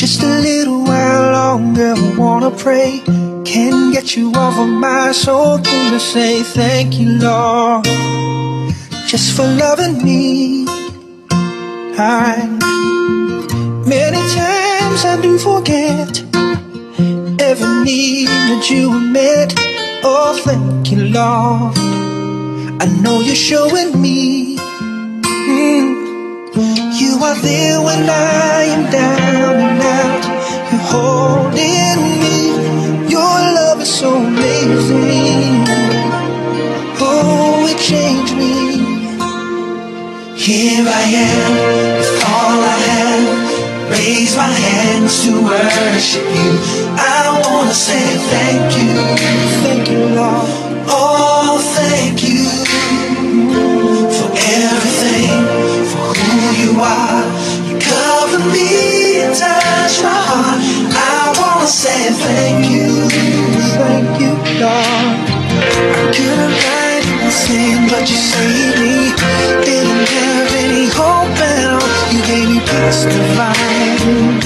Just a little while longer, I wanna pray. Can't get you off of my soul. Gonna say thank you, Lord, just for loving me. Many times I do forget every need that you have met. Oh, thank you, Lord. I know you're showing me. You are there when I am down and out. You're holding me. Your love is so amazing. Oh, it changed me. Here I am, with all I have. Raise my hands to worship you. I wanna say thank you, Lord. Oh, thank you for everything, for who you are. You cover me and touch my heart. I wanna say thank you, Lord. I couldn't write the sin, but you saved me. Didn't have any hope at all. You gave me peace divine,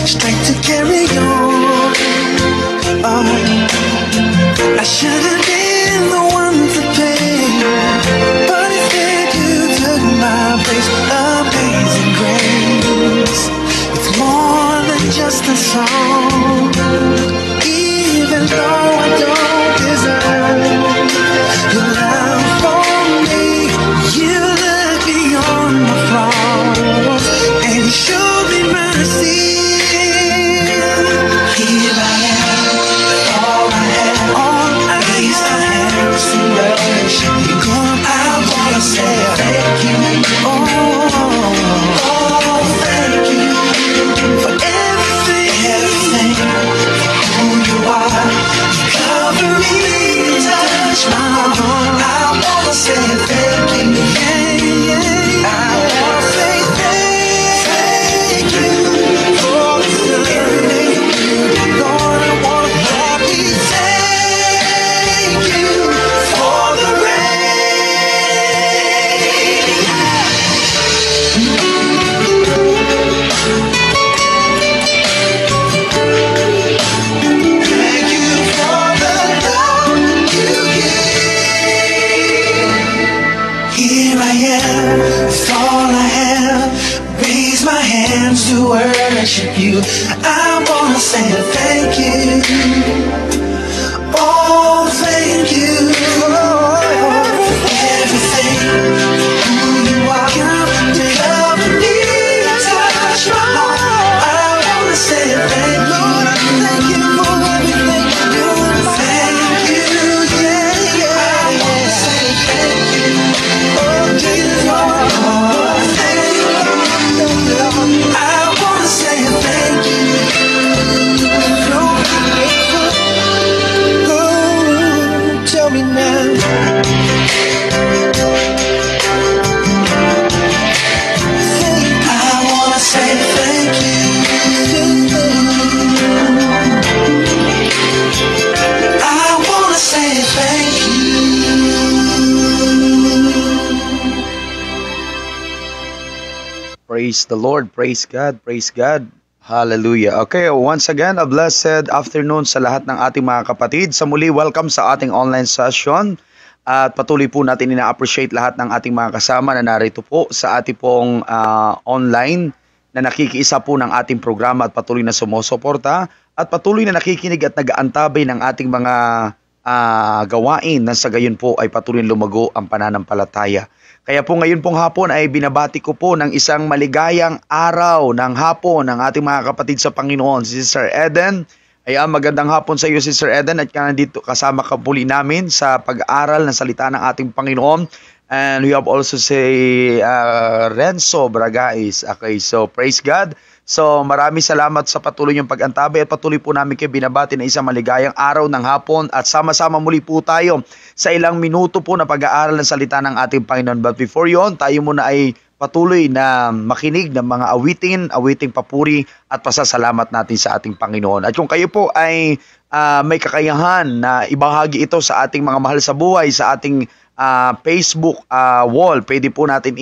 strength to carry on. I should have been the one to pay, but instead you took my place. Amazing grace, it's more than just a song. Even though I don't deserve your love for me, you look beyond my flaws and you showed me mercy. Here I am, all I have, raise my hands to worship you. I wanna say thank you. Oh, thank you for everything, for who you are. You cover me, touch my heart. I wanna say thank you. I wanna say thank you for everything. Lord, I wanna happy thank you for the rain. Thank you for the love you give. Here I am, with all I have. Raise my hands to worship you. I wanna say thank you. Oh, thank you for everything, who you are. You cover me, touch my heart. I wanna say thank you. Lord, I thank you for everything you do. Thank you, yeah. I wanna say thank you. Oh, Jesus, oh, thank you, Lord. I wanna say thank you. So grateful. Oh, tell me now. I wanna say thank you. I wanna say thank you. Praise the Lord, praise God, praise God. Hallelujah. Okay, once again, a blessed afternoon sa lahat ng ating mga kapatid. Sa muli, welcome sa ating online session. At patuloy po natin ina-appreciate lahat ng ating mga kasama na narito po sa ating pong online na nakikiisa po ng ating programa at patuloy na sumusuporta at patuloy na nakikinig at nag-aantabay ng ating mga gawain na sa gayon po ay patuloy lumago ang pananampalataya. Kaya po ngayon pong hapon ay binabati ko po ng isang maligayang araw ng hapon ng ating mga kapatid sa Panginoon, si Sister Eden. Ayan, magandang hapon sa iyo, Sister Eden, at nandito kasama ka muli namin sa pag-aaral ng salita ng ating Panginoon. And we have also si Renzo Bragais. Okay, so praise God. So maraming salamat sa patuloy niyong pag-antabay at patuloy po namin kayo binabati na isang maligayang araw ng hapon at sama-sama muli po tayo sa ilang minuto po na pag-aaral ng salita ng ating Panginoon. But before yon, tayo muna ay patuloy na makinig ng mga awiting papuri at pasasalamat natin sa ating Panginoon. At kung kayo po ay may kakayahan na ibahagi ito sa ating mga mahal sa buhay, sa ating Facebook wall, pwede po natin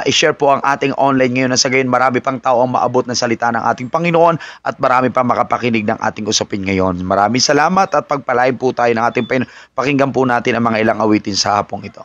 i-share po ang ating online ngayon na sa gayon marami pang tao ang maabot ng salita ng ating Panginoon at marami pang makapakinig ng ating usapin ngayon. Maraming salamat at pagpalain po tayo ng ating pakinggan po natin ang mga ilang awitin sa hapong ito.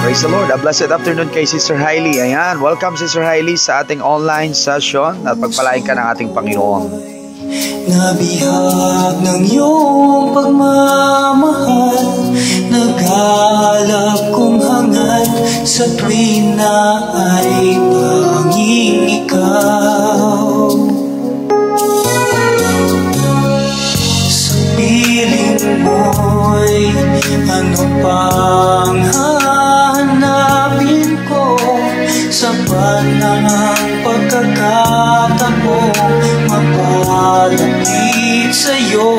Praise the Lord. A blessed afternoon kay Sister Hailey. Ayan, welcome Sister Hailey sa ating online session at pagpalain ka ng ating Panginoon. Nabihag ng iyong pagmamahal, naghalap kong hangad sa tuwing na ay tanging ikaw. Sa piling mo'y ano pang hanapin ko, sapat na ang pagkakataong mapalapit sa'yo.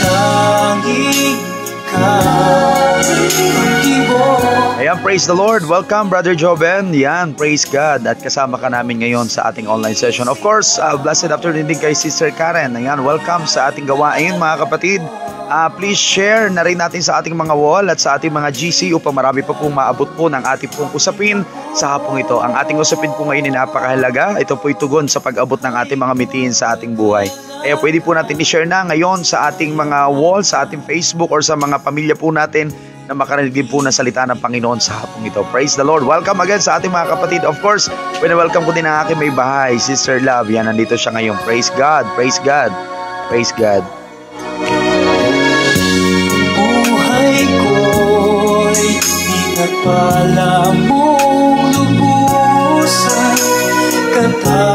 Tanging ikaw ang tibok. Ayan, praise the Lord. Welcome, Brother Joven. Yan, praise God. At kasama ka namin ngayon sa ating online session. Of course, blessed afternoon din kay Sister Karen. Ayan, welcome sa ating gawain, mga kapatid. Please share na rin natin sa ating mga wall at sa ating mga GC upang marami pa pong maabot po ng ating pong usapin sa hapong ito. Ang ating usapin po ngayon ay napakahalaga. Ito po'y tugon sa pag-abot ng ating mga mitiin sa ating buhay. Kaya pwede po natin i-share na ngayon sa ating mga wall, sa ating Facebook or sa mga pamilya po natin na makarinig din po ng salita ng Panginoon sa hapong ito. Praise the Lord. Welcome again sa ating mga kapatid. Of course, welcome ko din ang aking may bahay, Sister Love. Yan, nandito siya ngayon. Praise God. Praise God. Praise God. Buhay ko'y pinagpala mong lubusan.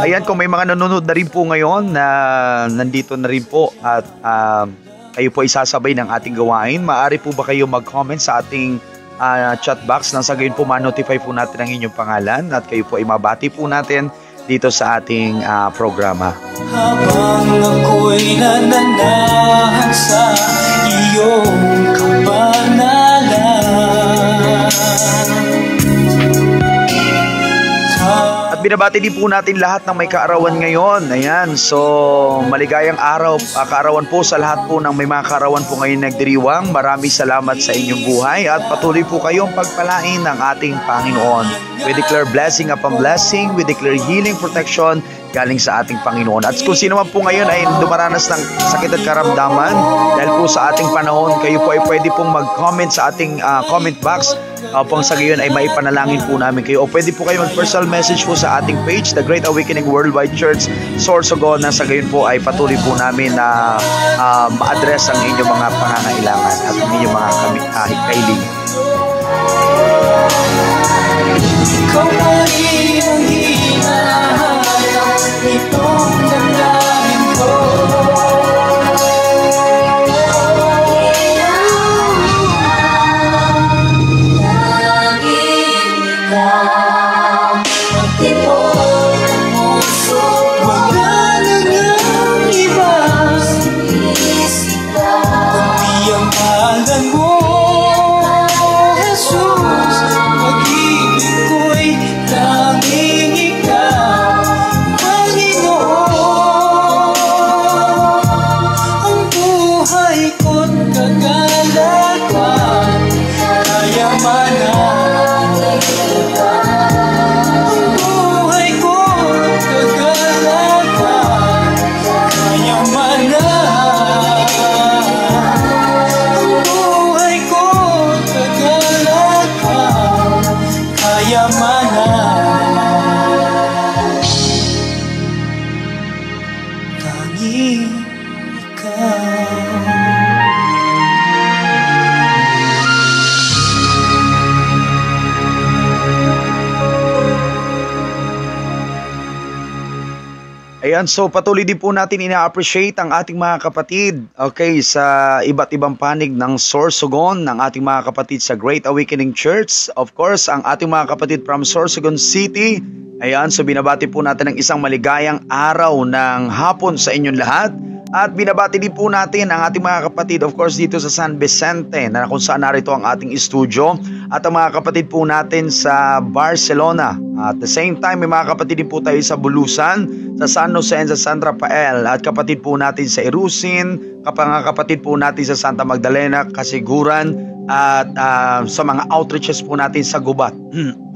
Ayan, kung may mga nanonood na rin po ngayon na nandito na rin po at kayo po isasabay ng ating gawain, maaari po ba kayo mag-comment sa ating chat box nang sa gayon po ma-notify po natin ang inyong pangalan at kayo po ay mabati po natin dito sa ating programa. Habang ako'y nananahan sa iyong kabanalan. At binabati din po natin lahat ng may kaarawan ngayon. Ayan, so maligayang araw, kaarawan po sa lahat po ng may mga kaarawan po ngayon nagdiriwang. Maraming salamat sa inyong buhay at patuloy po kayong pagpalain ng ating Panginoon. We declare blessing upon blessing. We declare healing, protection galing sa ating Panginoon. At kung sino man po ngayon ay dumaranas ng sakit at karamdaman, dahil po sa ating panahon, kayo po ay pwede pong mag-comment sa ating comment box upang sa gayon ay maipanalangin po namin kayo. O pwede po kayo mag-personal message po sa ating page, The Great Awakening Worldwide Church, Sorsogon, na sa gayon po ay patuloy po namin na ma-address ang inyong mga pangangailangan at ang inyong mga kailangan. Ikaw pa rin ang hinahanap itong damdamin ko. Laging ikaw ang tibok ng puso. Wala na ngang iba, kundi ang ngalan mo, Jesus. Pag-ibig ko'y tanging ikaw, Panginoon. Ang buhay ko't kagalakan, kayamanan. Ang buhay ko't kagalakan, kayamanan. Ang buhay ko't kagalakan, kayamanan. Tanging ikaw. Ayan, so patuloy din po natin ina-appreciate ang ating mga kapatid, okay, sa iba't ibang panig ng Sorsogon, ng ating mga kapatid sa Great Awakening Church. Of course, ang ating mga kapatid from Sorsogon City. Ayan, so binabati po natin ang isang maligayang araw ng hapon sa inyong lahat. At binabati din po natin ang ating mga kapatid, of course, dito sa San Vicente, na kung saan narito ang ating studio. At ang mga kapatid po natin sa Barcelona. At the same time, may mga kapatid din po tayo sa Bulusan, sa San Jose and sa San Rafael. At kapatid po natin sa Irusin, kapatid po natin sa Santa Magdalena, Kasiguran, at sa mga outreaches po natin sa Gubat.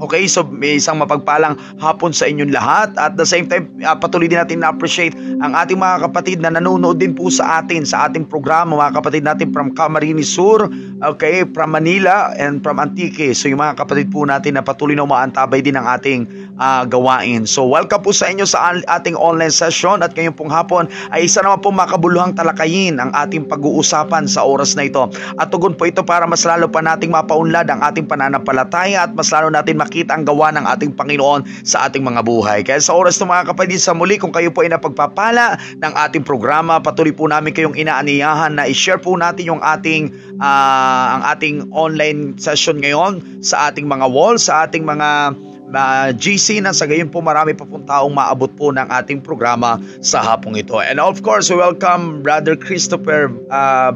Okay, so may isang mapagpalang hapon sa inyong lahat. At the same time, patuloy din natin na-appreciate ang ating mga kapatid na nanonood din po sa ating programa, mga kapatid natin from Camarines Sur, okay, from Manila and from Antique. So yung mga kapatid po natin na patuloy na umaantabay din ng ating gawain. So welcome po sa inyo sa ating online session, at ngayong pong hapon ay isa naman po makabuluhang talakayin ang ating pag-uusapan sa oras na ito. At tugon po ito para mas lalo pa nating mapaunlad ang ating pananampalataya at mas lalo natin makita ang gawa ng ating Panginoon sa ating mga buhay. Kaya sa oras ng mga kapatid, sa muli, kung kayo po ay napagpapala ng ating programa, patuloy po namin kayong inaaniyahan na i-share po natin yung ang ating online session ngayon sa ating mga wall, sa ating mga GC, na sa gayon po marami pa pong taong maabot po ng ating programa sa hapong ito. And of course, we welcome Brother Christopher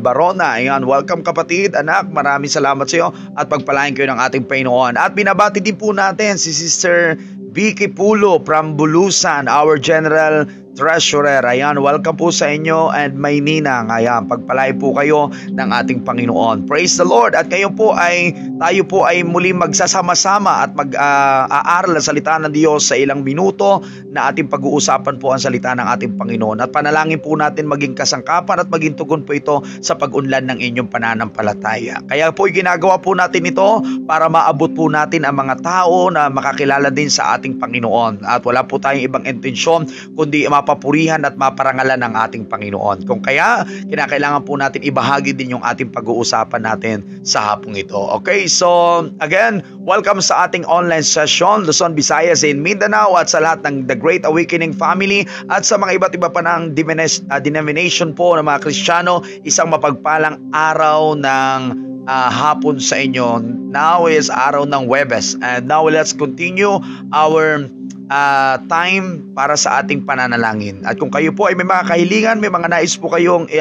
Barona. Ayan, welcome kapatid, anak. Maraming salamat sa iyo at pagpalain kayo ng ating Panginoon. At binabati din po natin si Sister Vicky Pulo from Bulusan, our General Treasurer. Ayan, welcome po sa inyo, and may ninang. Ayan, pagpalay po kayo ng ating Panginoon. Praise the Lord. At tayo po ay muli magsasama-sama at mag-aaral ang salita ng Diyos sa ilang minuto na ating pag-uusapan po ang salita ng ating Panginoon. At panalangin po natin maging kasangkapan at maging tugon po ito sa pag-unlad ng inyong pananampalataya. Kaya po ginagawa po natin ito para maabot po natin ang mga tao na makakilala din sa ating Panginoon. At wala po tayong ibang intensyon kundi mapapurihan at maparangalan ng ating Panginoon. Kung kaya, kinakailangan po natin ibahagi din yung ating pag-uusapan natin sa hapong ito. Okay, so again, welcome sa ating online session, Luzon, Visayas, and Mindanao, at sa lahat ng The Great Awakening family, at sa mga iba't iba pa ng denomination po ng mga Kristiyano. Isang mapagpalang araw ng hapon sa inyo. Now is araw ng Huwebes, and now let's continue our time para sa ating pananalangin. At kung kayo po ay may mga kahilingan, may mga nais po kayong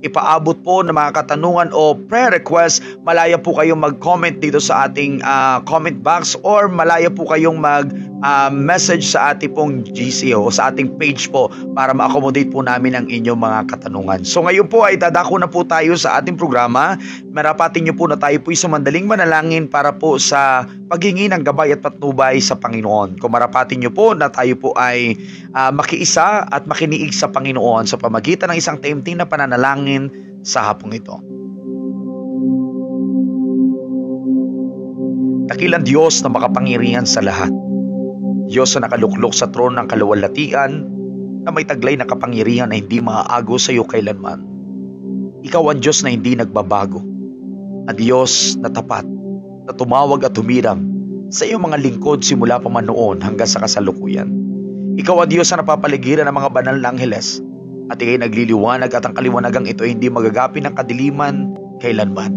ipaabot po na mga katanungan o prayer request, malaya po kayong mag-comment dito sa ating comment box, or malaya po kayong mag-message sa ating pong GC o sa ating page po para ma-accommodate po namin ang inyong mga katanungan. So ngayon po ay dadako na po tayo sa ating programa. Marapatin niyo po na tayo po sumandaling manalangin para po sa paghingi ng gabay at patnubay sa Panginoon. Kung marapatin niyo po na tayo po ay makiisa at makiniig sa Panginoon sa pamagitan ng isang taimtim na pananalangin sa hapong ito. Dakilang Diyos na makapangyarihan sa lahat, Diyos na nakaluklok sa trono ng kaluwalhatian, na may taglay na kapangyarihan na hindi maaago sa iyo kailanman. Ikaw ang Diyos na hindi nagbabago, ang Diyos na tapat, na tumawag at humiram sa iyong mga lingkod simula pa man noon hanggang sa kasalukuyan. Ikaw ang Diyos na napapaligiran ng mga banal na angheles, at ikay nagliliwanag, at ang kaliwanagang ito ay hindi magagapi ng kadiliman kailanman.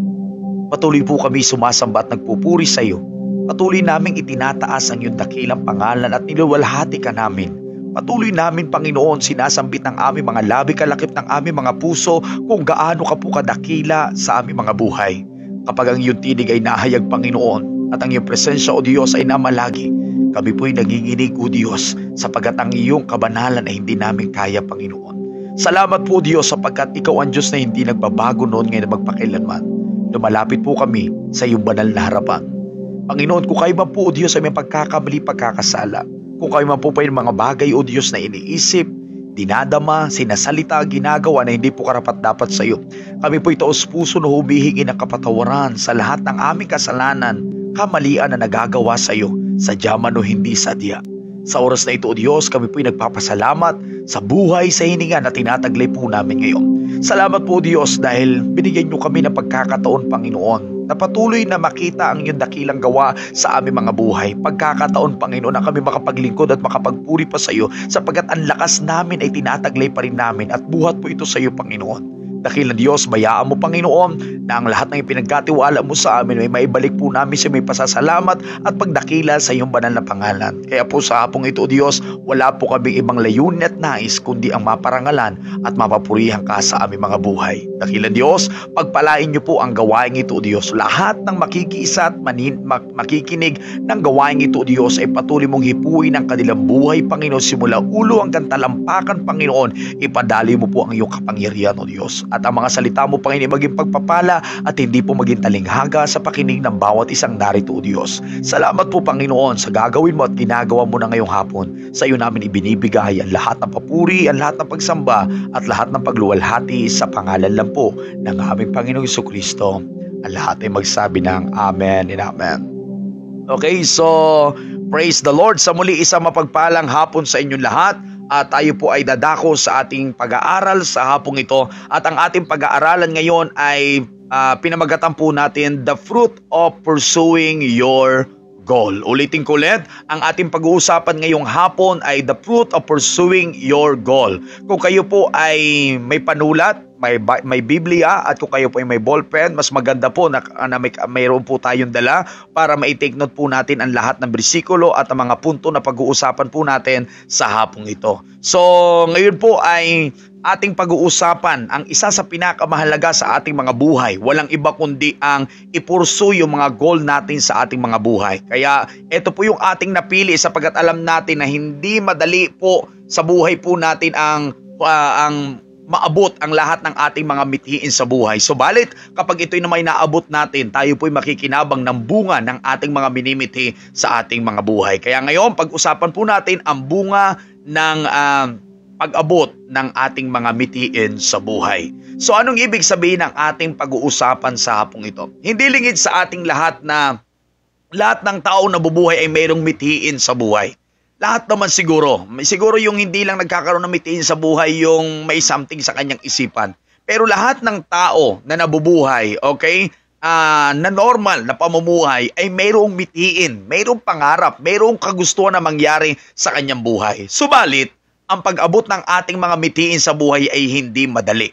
Patuloy po kami sumasamba at nagpupuri sa iyo. Patuloy naming itinataas ang iyong dakilang pangalan at niluwalhati ka namin. Patuloy namin, Panginoon, sinasambit ng aming mga labi, kalakip ng aming mga puso, kung gaano ka po kadakila sa aming mga buhay. Kapag ang iyong tinig ay nahayag, Panginoon, at ang iyong presensya, O Diyos, ay namalagi, kami po'y nanginginig, O Diyos, sapagkat ang iyong kabanalan ay hindi namin kaya, Panginoon. Salamat po, Diyos, sapagkat ikaw ang Diyos na hindi nagbabago noon ngayon na magpakailanman. Lumalapit po kami sa iyong banal na harapan. Panginoon, kung kayo man po, O Diyos, ay may pagkakamali, pagkakasala, kung kayo man po pa yung mga bagay, O Diyos, na iniisip, dinadama, sinasalita, ginagawa na hindi po karapat-dapat sa iyo, kami po itaos puso na humihingi ng kapatawaran sa lahat ng aming kasalanan, kamalian na nagagawa sa iyo, sadya man o hindi sadya. Sa oras na ito, O Diyos, kami po'y nagpapasalamat sa buhay, sa hininga na tinataglay po namin ngayon. Salamat po Diyos dahil binigyan niyo kami ng pagkakataon, Panginoon, na patuloy na makita ang iyong dakilang gawa sa aming mga buhay. Pagkakataon, Panginoon, na kami makapaglingkod at makapagpuri pa sa iyo sapagkat ang lakas namin ay tinataglay pa rin namin at buhat po ito sa iyo, Panginoon. Dakilang Diyos, bayaan mo, Panginoon, na ang lahat ng ipinagkatiwala mo sa amin ay maibalik po namin sa may pasasalamat at pagdakila sa iyong banal na pangalan. Kaya po sa hapong ito, Diyos, wala po kaming ibang layunin at nais kundi ang maparangalan at mapapurihan ka sa aming mga buhay. Dakilang Diyos, pagpalain niyo po ang gawain ito, Diyos. Lahat ng makikiisa at makikinig ng gawain ito, Diyos, ay patuloy mong hipuin ang kanilang buhay, Panginoon, simula ulo hanggang talampakan, Panginoon. Ipadali mo po ang iyong kapangyarihan, O Diyos. At ang mga salita mo, Panginoon, maging pagpapala at hindi po maging talinghaga sa pakinig ng bawat isang narito, O Diyos. Salamat po, Panginoon, sa gagawin mo at ginagawa mo na ngayong hapon. Sa iyo namin ibinibigay ang lahat ng papuri, ang lahat ng pagsamba at lahat ng pagluwalhati sa pangalan lang po ng aming Panginoong Jesucristo. Ang lahat ay magsabi ng Amen and Amen. Okay, so praise the Lord. Sa muli, isang mapagpalang hapon sa inyong lahat. At tayo po ay dadako sa ating pag-aaral sa hapong ito. At ang ating pag-aaralan ngayon ay pinamagatan po natin, The Fruit of Pursuing Your Goal. Ulitin ko ulit, ang ating pag-uusapan ngayong hapon ay The Fruit of Pursuing Your Goal. Kung kayo po ay may panulat, may Biblia, at kung kayo po ay may ballpen, mas maganda po na mayroon po tayong dala para ma-take note po natin ang lahat ng bersikulo at ang mga punto na pag-uusapan po natin sa hapong ito. So, ngayon po ay ating pag-uusapan ang isa sa pinakamahalaga sa ating mga buhay. Walang iba kundi ang i-pursue yung mga goal natin sa ating mga buhay. Kaya ito po yung ating napili sapagkat alam natin na hindi madali po sa buhay po natin ang maabot ang lahat ng ating mga mithiin sa buhay. Subalit, kapag ito'y na may naabot natin, tayo po'y makikinabang ng bunga ng ating mga minimithi sa ating mga buhay. Kaya ngayon, pag-usapan po natin ang bunga ng pag-abot ng ating mga mithiin sa buhay. So, anong ibig sabihin ng ating pag-uusapan sa hapong ito? Hindi lingid sa ating lahat na lahat ng tao na bubuhay ay mayroong mithiin sa buhay. Lahat naman siguro. Siguro yung hindi lang nagkakaroon ng mithiin sa buhay yung may something sa kanyang isipan. Pero lahat ng tao na nabubuhay, okay, na normal na pamumuhay ay mayroong mithiin, mayroong pangarap, mayroong kagustuhan na mangyari sa kanyang buhay. Subalit, ang pag-abot ng ating mga mithiin sa buhay ay hindi madali.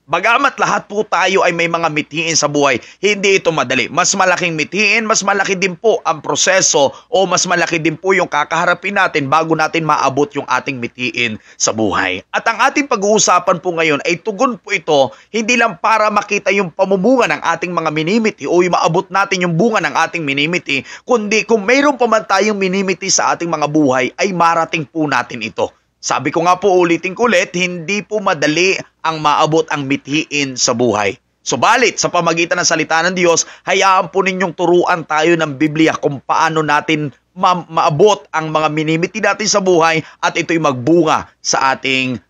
Bagamat lahat po tayo ay may mga mithiin sa buhay, hindi ito madali. Mas malaking mithiin, mas malaki din po ang proseso o mas malaki din po yung kakaharapin natin bago natin maabot yung ating mithiin sa buhay. At ang ating pag-uusapan po ngayon ay tugon po ito hindi lang para makita yung pamumunga ng ating mga minimithi o yung maabot natin yung bunga ng ating minimithi, kundi kung mayroon pa man tayong minimithi sa ating mga buhay ay marating po natin ito. Sabi ko nga po, ulitin ko ulit, hindi po madali ang maabot ang mithiin sa buhay. Subalit, sa pamagitan ng salita ng Diyos, hayaan po ninyong turuan tayo ng Biblia kung paano natin maabot ang mga minimithi natin sa buhay at ito'y magbunga sa ating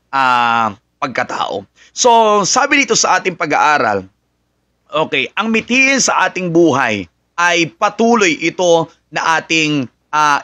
pagkatao. So, sabi dito sa ating pag-aaral, okay, ang mithiin sa ating buhay ay patuloy ito na ating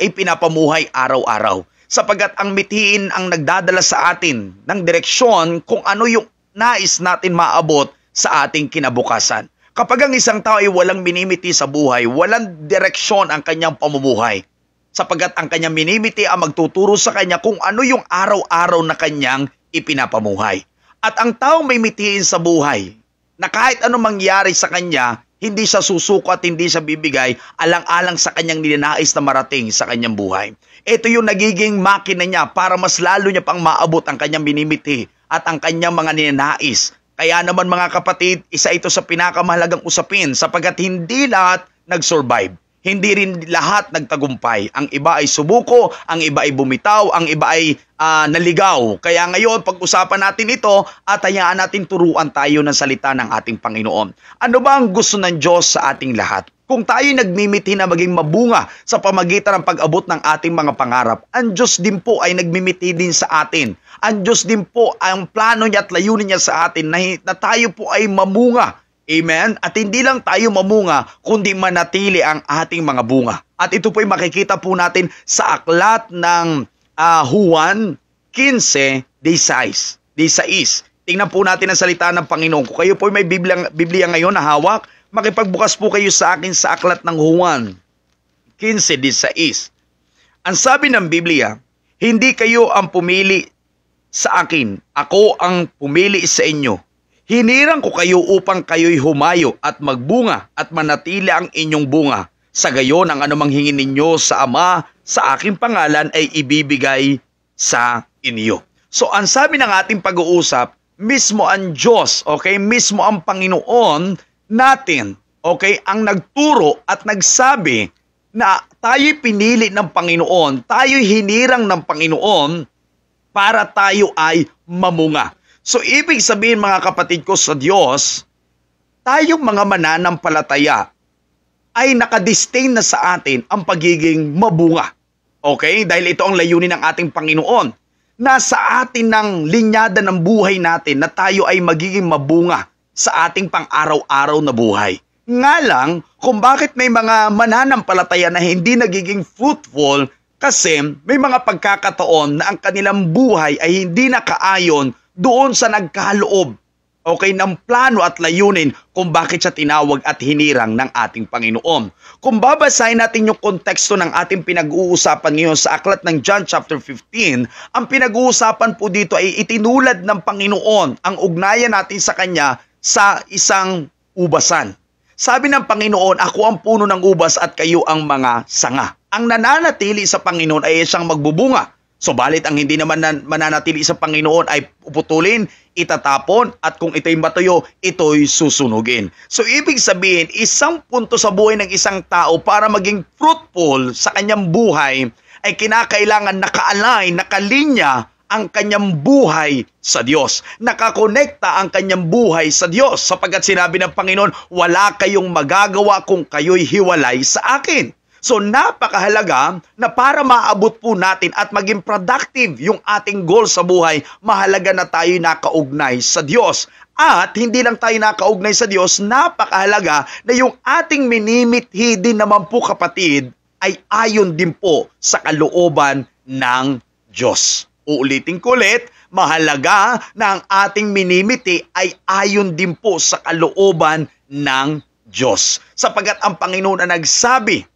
ipinapamuhay araw-araw. Sapagkat ang mithiin ang nagdadala sa atin ng direksyon kung ano yung nais natin maabot sa ating kinabukasan. Kapag ang isang tao ay walang minimithi sa buhay, walang direksyon ang kanyang pamumuhay. Sapagkat ang kanyang minimithi ang magtuturo sa kanya kung ano yung araw-araw na kanyang ipinapamuhay. At ang taong may mithiin sa buhay, na kahit anong mangyari sa kanya, hindi siya susuko at hindi siya bibigay alang-alang sa kanyang ninanais na marating sa kanyang buhay. Ito yung nagiging makina niya para mas lalo niya pang maabot ang kanyang minimithi at ang kanyang mga ninanais. Kaya naman mga kapatid, isa ito sa pinakamahalagang usapin sapagkat hindi lahat nag-survive. Hindi rin lahat nagtagumpay. Ang iba ay sumuko, ang iba ay bumitaw, ang iba ay naligaw. Kaya ngayon, pag-usapan natin ito at hayaan natin turuan tayo ng salita ng ating Panginoon. Ano ba ang gusto ng Diyos sa ating lahat? Kung tayo nagmimithi na maging mabunga sa pamagitan ng pag-abot ng ating mga pangarap, ang Diyos din po ay nagmimithi din sa atin. Ang Diyos din po, ang plano niya at layunin niya sa atin na tayo po ay mamunga. Amen? At hindi lang tayo mamunga, kundi manatili ang ating mga bunga. At ito po ay makikita po natin sa aklat ng Juan 15:16. Tingnan po natin ang salita ng Panginoon. Kung kayo po may Biblia ngayon na hawak, makipagbukas po kayo sa akin sa aklat ng Juan 15:16. Ang sabi ng Biblia, hindi kayo ang pumili sa akin, ako ang pumili sa inyo. Hinirang ko kayo upang kayo'y humayo at magbunga at manatili ang inyong bunga. Sa gayon, ang anumang hingin ninyo sa Ama sa aking pangalan ay ibibigay sa inyo. So, ang sabi ng ating pag-uusap, mismo ang Diyos, okay, mismo ang Panginoon natin, okay, ang nagturo at nagsabi na tayo'y pinili ng Panginoon, tayo'y hinirang ng Panginoon para tayo ay mamunga. So, ibig sabihin mga kapatid ko sa Diyos, tayong mga mananampalataya ay nakadistain na sa atin ang pagiging mabunga. Okay? Dahil ito ang layunin ng ating Panginoon. Nasa atin ng linyada ng buhay natin na tayo ay magiging mabunga sa ating pang-araw-araw na buhay. Nga lang, kung bakit may mga mananampalataya na hindi nagiging fruitful kasi may mga pagkakataon na ang kanilang buhay ay hindi nakaayon doon sa nagkaloob, okay, ng plano at layunin kung bakit siya tinawag at hinirang ng ating Panginoon. Kung babasahin natin yung konteksto ng ating pinag-uusapan ngayon sa aklat ng John chapter 15, ang pinag-uusapan po dito ay itinulad ng Panginoon ang ugnayan natin sa Kanya sa isang ubasan. Sabi ng Panginoon, ako ang puno ng ubas at kayo ang mga sanga. Ang nananatili sa Panginoon ay siyang magbubunga. Subalit ang hindi naman mananatili sa Panginoon ay puputulin, itatapon, at kung ito'y matuyo, ito'y susunugin. So ibig sabihin, isang punto sa buhay ng isang tao para maging fruitful sa kanyang buhay ay kinakailangan naka-align, nakalinya ang kanyang buhay sa Diyos. Nakakonekta ang kanyang buhay sa Diyos sapagkat sinabi ng Panginoon, wala kayong magagawa kung kayo'y hiwalay sa akin. So napakahalaga na para maabot po natin at maging productive yung ating goal sa buhay, mahalaga na tayo nakaugnay sa Diyos. At hindi lang tayo nakaugnay sa Diyos, napakahalaga na yung ating minimithi din naman po kapatid ay ayon din po sa kalooban ng Diyos. Uulitin ko ulit, mahalaga na ang ating minimithi ay ayon din po sa kalooban ng Diyos. Sapagat ang Panginoon ang nagsabi,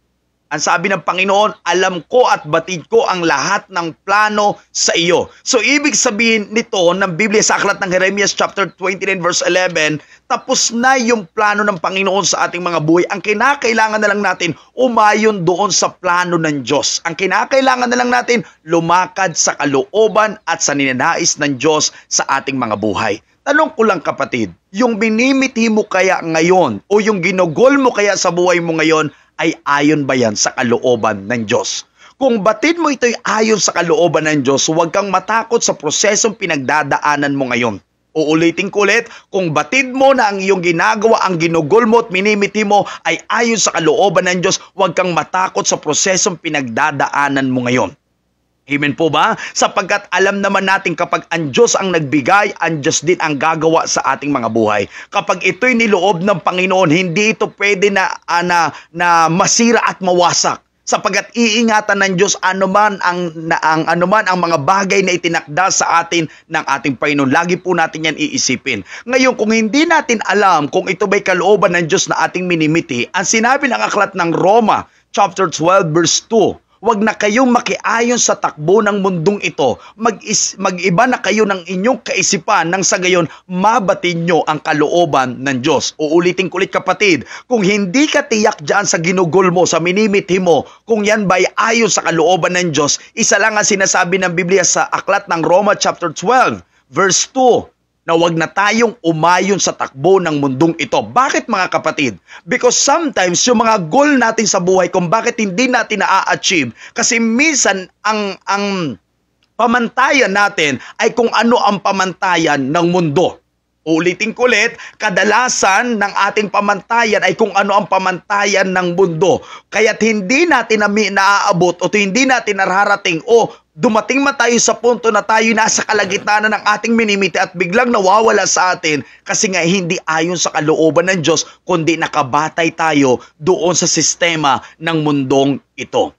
ang sabi ng Panginoon, alam ko at batid ko ang lahat ng plano sa iyo. So ibig sabihin nito ng Biblia sa aklat ng Jeremias chapter 29 verse 11, tapos na yung plano ng Panginoon sa ating mga buhay. Ang kinakailangan na lang natin, umayon doon sa plano ng Diyos. Ang kinakailangan na lang natin, lumakad sa kalooban at sa ninanais ng Diyos sa ating mga buhay. Tanong ko lang kapatid, yung minimithi mo kaya ngayon o yung ginugol mo kaya sa buhay mo ngayon, ay ayon ba yan sa kalooban ng Diyos? Kung batid mo ito'y ayon sa kalooban ng Diyos, huwag kang matakot sa prosesong pinagdadaanan mo ngayon. Uulitin ko ulit, kung batid mo na ang iyong ginagawa, ang ginugol mo at minimithi mo ay ayon sa kalooban ng Diyos, huwag kang matakot sa prosesong pinagdadaanan mo ngayon. Amen po ba? Sapagkat alam naman natin kapag ang Diyos ang nagbigay, ang Diyos din ang gagawa sa ating mga buhay. Kapag ito'y niloob ng Panginoon, hindi ito pwede na masira at mawasak. Sapagkat iingatan ng Diyos anuman ang mga bagay na itinakda sa atin ng ating Panginoon. Lagi po natin yan iisipin. Ngayon, kung hindi natin alam kung ito ba'y kalooban ng Diyos na ating minimithi, ang sinabi ng aklat ng Roma, chapter 12, verse 2, huwag na kayong makiayon sa takbo ng mundong ito. Mag-iba na kayo ng inyong kaisipan nang sa gayon mabatid nyo ang kalooban ng Diyos. Uulitin ko ulit kapatid, kung hindi ka tiyak dyan sa ginugol mo, sa minimithi mo, kung yan ba'y ayon sa kalooban ng Diyos, isa lang ang sinasabi ng Biblia sa aklat ng Roma chapter 12, verse 2, na wag na tayong umayon sa takbo ng mundong ito. Bakit mga kapatid? Because sometimes yung mga goal natin sa buhay kung bakit hindi natin na-achieve, kasi minsan ang pamantayan natin ay kung ano ang pamantayan ng mundo. Ulitin ko ulit, kadalasan ng ating pamantayan ay kung ano ang pamantayan ng mundo. Kaya't hindi natin naaabot o hindi natin nararating o dumating man tayo sa punto na tayo nasa kalagitnaan ng ating minimithi at biglang nawawala sa atin kasi nga hindi ayon sa kalooban ng Diyos kundi nakabatay tayo doon sa sistema ng mundong ito.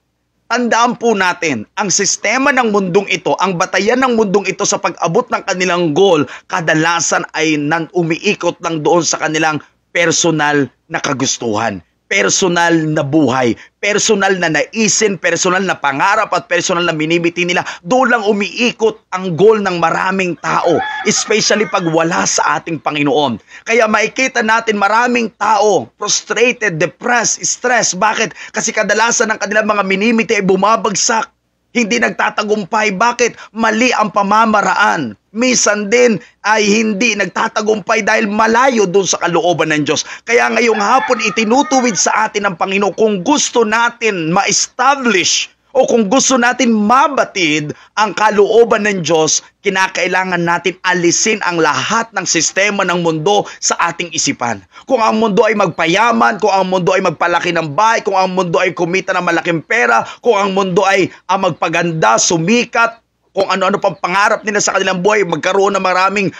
Tandaan po natin, ang sistema ng mundong ito, ang batayan ng mundong ito sa pag-abot ng kanilang goal, kadalasan ay umiikot lang doon sa kanilang personal na kagustuhan, personal na buhay, personal na naisin, personal na pangarap at personal na minimiti nila. Doon lang umiikot ang goal ng maraming tao, especially pag wala sa ating Panginoon. Kaya makikita natin maraming tao frustrated, depressed, stressed. Bakit? Kasi kadalasan ng kanilang mga minimiti ay bumabagsak, hindi nagtatagumpay. Bakit? Mali ang pamamaraan. Minsan din ay hindi nagtatagumpay dahil malayo doon sa kalooban ng Diyos. Kaya ngayong hapon itinutuwid sa atin ng Panginoon kung gusto natin ma-establish o kung gusto natin mabatid ang kalooban ng Diyos, kinakailangan natin alisin ang lahat ng sistema ng mundo sa ating isipan. Kung ang mundo ay magpayaman, kung ang mundo ay magpalaki ng bahay, kung ang mundo ay kumita ng malaking pera, kung ang mundo ay magpaganda, sumikat, kung ano-ano pang pangarap nila sa kanilang buhay, magkaroon ng maraming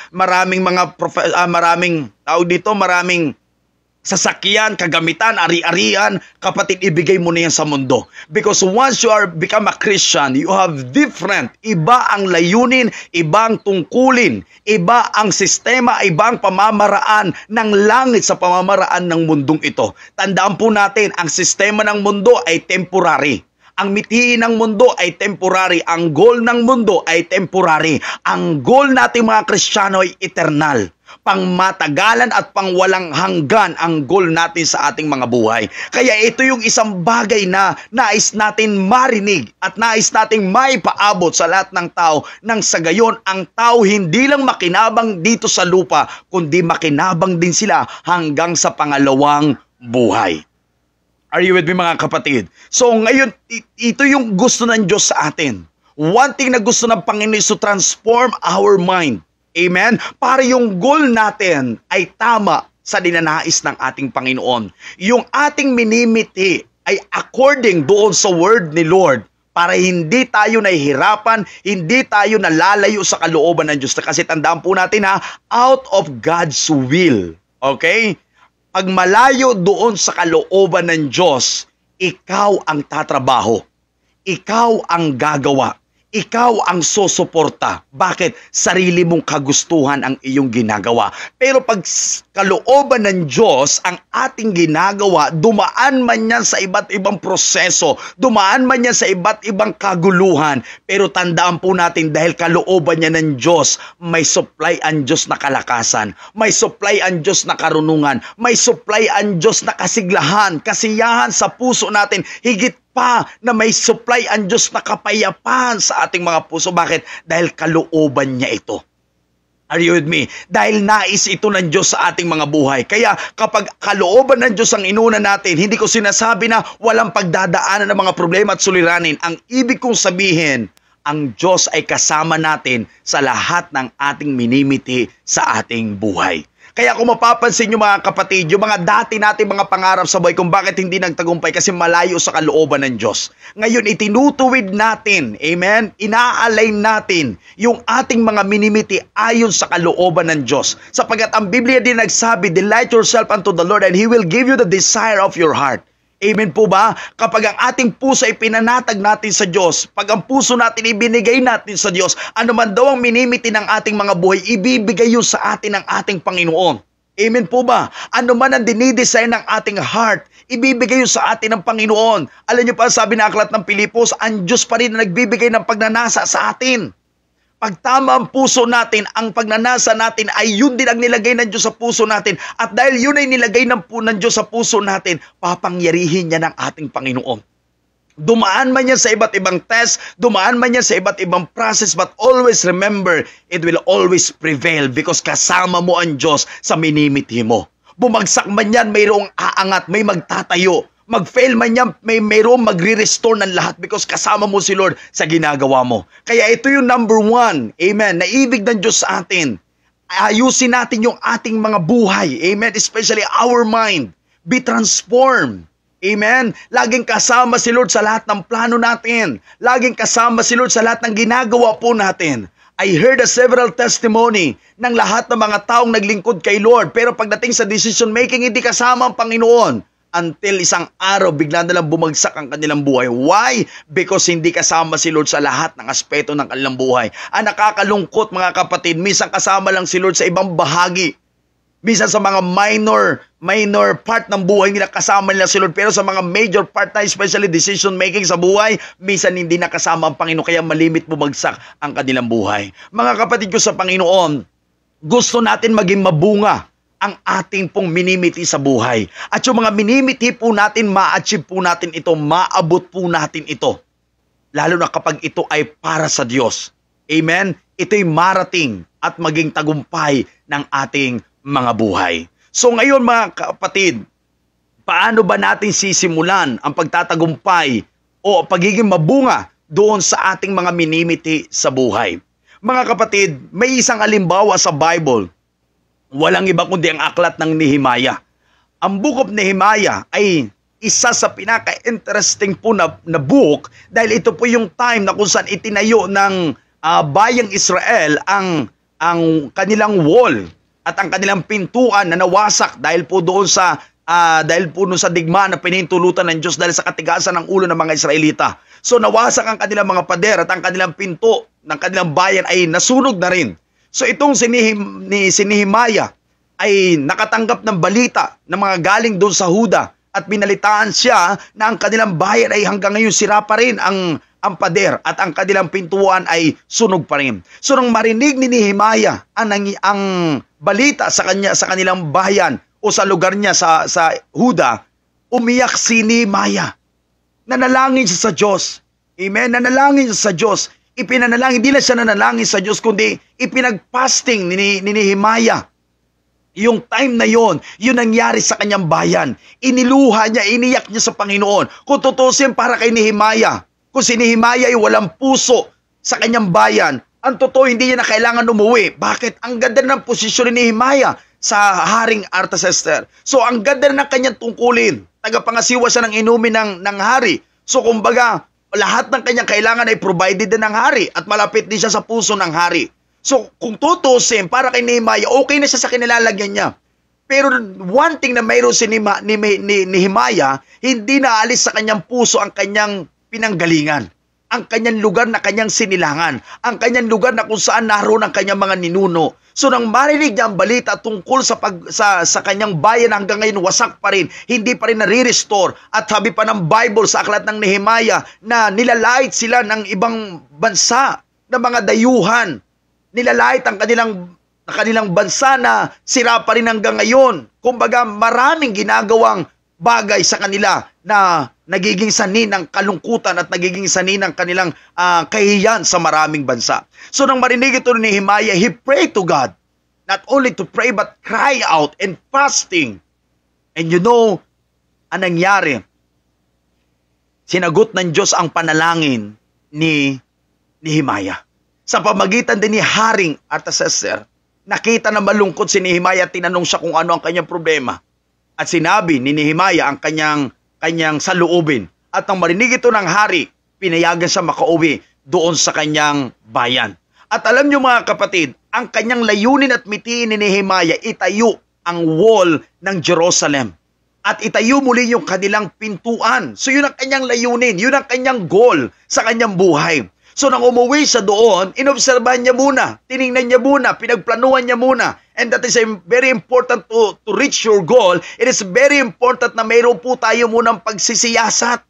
sasakyan, kagamitan, ari-arian, kapatid, ibigay mo na yan sa mundo. Because once you are become a Christian, you have different. Iba ang layunin, iba ang tungkulin, iba ang sistema, iba ang pamamaraan ng langit sa pamamaraan ng mundong ito. Tandaan po natin, ang sistema ng mundo ay temporary. Ang mithiin ng mundo ay temporary. Ang goal ng mundo ay temporary. Ang goal natin mga Kristiyano ay eternal. Pangmatagalan at pangwalang hanggan ang goal natin sa ating mga buhay. Kaya ito yung isang bagay na nais natin marinig at nais nating maipaabot sa lahat ng tao nang sa gayon ang tao hindi lang makinabang dito sa lupa, kundi makinabang din sila hanggang sa pangalawang buhay. Are you with me mga kapatid? So ngayon, ito yung gusto ng Diyos sa atin. One thing na gusto ng Panginoon is to transform our mind. Amen? Para yung goal natin ay tama sa dinanais ng ating Panginoon. Yung ating minimiti ay according doon sa word ni Lord. Para hindi tayo nahihirapan, hindi tayo nalalayo sa kalooban ng Diyos. Kasi tandaan po natin out of God's will. Okay? Pag malayo doon sa kalooban ng Diyos, ikaw ang tatrabaho. Ikaw ang gagawa. Ikaw ang susuporta. Bakit? Sarili mong kagustuhan ang iyong ginagawa. Pero pag kalooban ng Diyos ang ating ginagawa, dumaan man yan sa iba't ibang proseso, dumaan man yan sa iba't ibang kaguluhan, pero tandaan po natin dahil kalooban niya ng Diyos, may supply ang Diyos na kalakasan, may supply ang Diyos na karunungan, may supply ang Diyos na kasiglahan, kasiyahan sa puso natin, higit pa na may supply ang Diyos na kapayapaan sa ating mga puso. Bakit? Dahil kalooban niya ito. Are you with me? Dahil nais ito ng Diyos sa ating mga buhay. Kaya kapag kalooban ng Diyos ang inuna natin, hindi ko sinasabi na walang pagdadaanan ng mga problema at suliranin. Ang ibig kong sabihin, ang Diyos ay kasama natin sa lahat ng ating minimiti sa ating buhay. Kaya kung mapapansin nyo mga kapatid, yung mga dati natin mga pangarap sa buhay kung bakit hindi nagtagumpay kasi malayo sa kalooban ng Diyos. Ngayon itinutuwid natin, amen, ina-align natin yung ating mga minimiti ayon sa kalooban ng Diyos. Sapagkat ang Biblia din nagsabi, delight yourself unto the Lord and He will give you the desire of your heart. Amen po ba? Kapag ang ating puso ay pinanatag natin sa Diyos, pag ang puso natin ibinigay natin sa Diyos, ano man daw ang minimiti ng ating mga buhay, ibibigay yun sa atin ng ating Panginoon. Amen po ba? Ano man ang dinidesign ng ating heart, ibibigay yun sa atin ng Panginoon. Alam niyo pa, sabi ng aklat ng Pilipos, ang Diyos pa rin na nagbibigay ng pagnanasa sa atin. Pag tama ang puso natin, ang pagnanasa natin ay yun din ang nilagay ng Diyos sa puso natin. At dahil yun ay nilagay ng Diyos sa puso natin, papangyarihin niya ng ating Panginoon. Dumaan man yan sa iba't ibang test, dumaan man yan sa iba't ibang process, but always remember, it will always prevail because kasama mo ang Diyos sa minimiti mo. Bumagsak man yan, mayroong aangat, may magtatayo. Mag-fail man yan, mayroong magre-restore ng lahat because kasama mo si Lord sa ginagawa mo. Kaya ito yung number one, amen, na ibig ng Diyos sa atin. Ayusin natin yung ating mga buhay, amen, especially our mind. Be transformed, amen. Laging kasama si Lord sa lahat ng plano natin. Laging kasama si Lord sa lahat ng ginagawa po natin. I heard several testimony ng lahat ng mga taong naglingkod kay Lord. Pero pagdating sa decision making, hindi kasama ang Panginoon. until isang araw bigla na lang bumagsak ang kanilang buhay. Why? Because hindi kasama si Lord sa lahat ng aspeto ng kanilang buhay. Ang nakakalungkot mga kapatid, minsan kasama lang si Lord sa ibang bahagi. Minsan sa mga minor part ng buhay nila kasama nila si Lord, pero sa mga major part na especially decision making sa buhay, minsan hindi nakasama ang Panginoon, kaya malimit bumagsak ang kanilang buhay. Mga kapatid ko sa Panginoon, gusto natin maging mabunga ang ating pong minimiti sa buhay. At yung mga minimiti po natin, ma-achieve po natin ito, maabot po natin ito. Lalo na kapag ito ay para sa Diyos. Amen? Ito'y marating at maging tagumpay ng ating mga buhay. So ngayon mga kapatid, paano ba natin sisimulan ang pagtatagumpay o pagiging mabunga doon sa ating mga minimiti sa buhay? Mga kapatid, may isang halimbawa sa Bible. Walang iba kundi ang aklat ng Nehemiah. Ang Book of Nehemiah ay isa sa pinaka-interesting po na book dahil ito po yung time na kung saan itinayo ng bayang Israel ang kanilang wall at ang kanilang pintuan na nawasak dahil po doon sa digmaan na pinahintulutan ng Diyos dahil sa katigasan ng ulo ng mga Israelita. So nawasak ang kanilang mga pader at ang kanilang pinto ng kanilang bayan ay nasunog na rin. So itong si Nehemiah ay nakatanggap ng balita ng mga galing doon sa Huda at binalitaan siya na ang kanilang bayan ay hanggang ngayon sira pa rin ang pader at ang kanilang pintuan ay sunog pa rin. So nang marinig ni Nehemiah ang balita sa kanilang bayan o sa lugar niya sa Huda, umiyak si Nehemiah. Nanalangin siya sa Diyos. Amen? Nanalangin siya sa Diyos. Ipinanalangin, hindi na siya nanalangin sa Diyos, kundi ipinagpasting ni Nehemiah. Yung time na yon, yun nangyari sa kanyang bayan. Iniluha niya, iniyak niya sa Panginoon. Kung tutusin para kay Nehemiah, kung si Nehemiah ay walang puso sa kanyang bayan, ang totoo hindi niya na kailangan umuwi. Bakit? Ang ganda ng posisyon ni Nehemiah sa Haring Artaxerxes. So ang ganda ng kanyang tungkulin. Tagapangasiwa siya ng inumin ng hari. So kumbaga, lahat ng kanyang kailangan ay provided din ng hari at malapit din siya sa puso ng hari. So kung tutusin para kay Nehemiah, okay na siya sa kinilalagyan niya. Pero one thing na mayroon si Nehemiah, hindi naalis sa kanyang puso ang kanyang pinanggalingan, ang kanyang lugar na kanyang sinilangan, ang kanyang lugar na kung saan naroon ang kanyang mga ninuno. So nang marinig niya ang balita tungkol sa kanyang bayan hanggang ngayon wasak pa rin, hindi pa rin nare-restore. At sabi pa ng Bible sa aklat ng Nehemiah na nilalait sila ng ibang bansa na mga dayuhan. Nilalait ang kanilang bansa na sira pa rin hanggang ngayon. Kumbaga maraming ginagawang bagay sa kanila na nagiging sanhi ng kalungkutan at nagiging sanhi ng kanilang kahihiyan sa maraming bansa. So nang marinig ito ni Nehemiah, he prayed to God. Not only to pray but cry out and fasting. And you know, ang nangyari, sinagot ng Diyos ang panalangin ni Nehemiah. Sa pamagitan din ni Haring Artaxerxes, nakita na malungkot si Nehemiah at tinanong siya kung ano ang kanyang problema. At sinabi ni Nehemiah ang kanyang saloobin. At nang marinig ito ng hari, pinayagan siya makauwi doon sa kanyang bayan. At alam niyo mga kapatid, ang kanyang layunin at mitiin ni Nehemiah, itayo ang wall ng Jerusalem. At itayo muli yung kanilang pintuan. So yun ang kanyang layunin, yun ang kanyang goal sa kanyang buhay. So nang umuwi siya doon, inobserbahan niya muna, tiningnan niya muna, pinagplanuhan niya muna. And that is very important to reach your goal. It is very important na mayroon po tayo munang pagsisiyasat.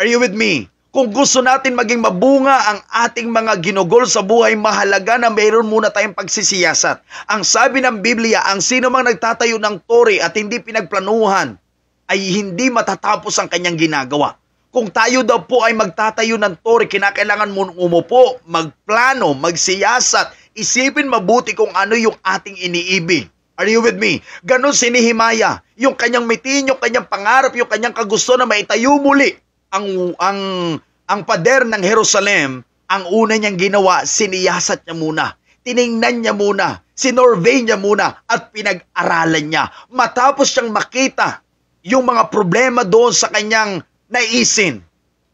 Are you with me? Kung gusto natin maging mabunga ang ating mga ginugol sa buhay, mahalaga na mayroon muna tayong pagsisiyasat. Ang sabi ng Biblia, ang sino mang nagtatayo ng tore at hindi pinagplanuhan, ay hindi matatapos ang kanyang ginagawa. Kung tayo daw po ay magtatayo ng tore, kinakailangan mo umupo, magplano, magsiyasat, isipin mabuti kung ano yung ating iniibig. Are you with me? Ganon si Nehemiah, yung kanyang mitin, yung kanyang pangarap, yung kanyang kagusto na maitayo muli ang pader ng Jerusalem. Ang una niyang ginawa, siniyasat niya muna. Tiningnan niya muna, sinorvey niya muna, at pinag-aralan niya. Matapos siyang makita yung mga problema doon sa kanyang naisin,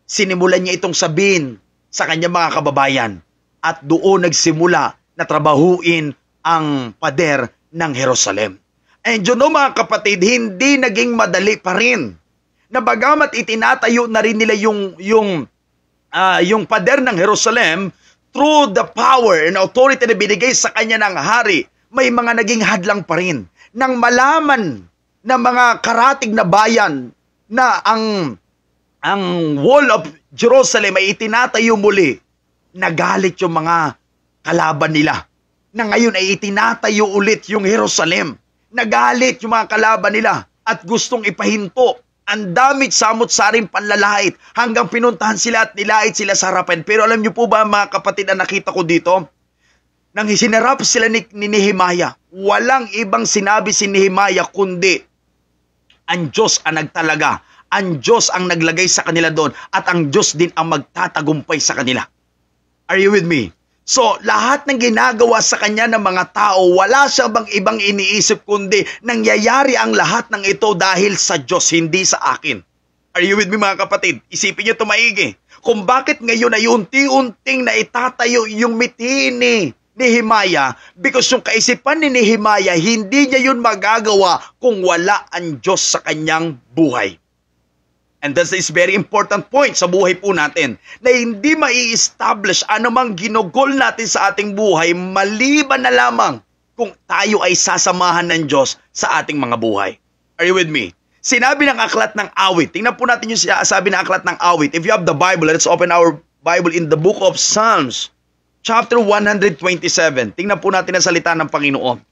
sinimulan niya itong sabihin sa kanyang mga kababayan. At doon nagsimula na trabahuin ang pader ng Jerusalem. And you know mga kapatid, hindi naging madali pa rin. Na bagamat itinatayo na rin nila yung pader ng Jerusalem through the power and authority na binigay sa kanya ng hari, may mga naging hadlang pa rin. Nang malaman ng mga karatig na bayan na ang wall of Jerusalem ay itinatayo muli, nagalit yung mga kalaban nila. Na ngayon ay itinatayo ulit yung Jerusalem. Nagalit yung mga kalaban nila at gustong ipahinto. Ang damit samot-saring panlalait hanggang pinuntahan sila at nilait sila sa harapan. Pero alam niyo po ba mga kapatid na nakita ko dito? Nang sinarap sila ni Nehemiah, walang ibang sinabi si Nehemiah kundi ang Diyos ang nagtalaga. Ang Diyos ang naglagay sa kanila doon at ang Diyos din ang magtatagumpay sa kanila. Are you with me? So, lahat ng ginagawa sa kanya ng mga tao, wala siya bang ibang iniisip kundi nangyayari ang lahat ng ito dahil sa Diyos, hindi sa akin. Are you with me mga kapatid? Isipin niyo ito maigi. Kung bakit ngayon ay unti-unting na itatayo yung mithiin ni Nehemiah, because yung kaisipan ni Nehemiah, hindi niya yun magagawa kung wala ang Diyos sa kanyang buhay. And that is very important point sa buhay po natin, na hindi mai-establish anumang ginugol natin sa ating buhay maliban na lamang kung tayo ay sasamahan ng Diyos sa ating mga buhay. Are you with me? Sinabi ng aklat ng awit, tingnan po natin yung sabi ng aklat ng awit. If you have the Bible, let's open our Bible in the book of Psalms, chapter 127. Tingnan po natin ang salita ng Panginoon.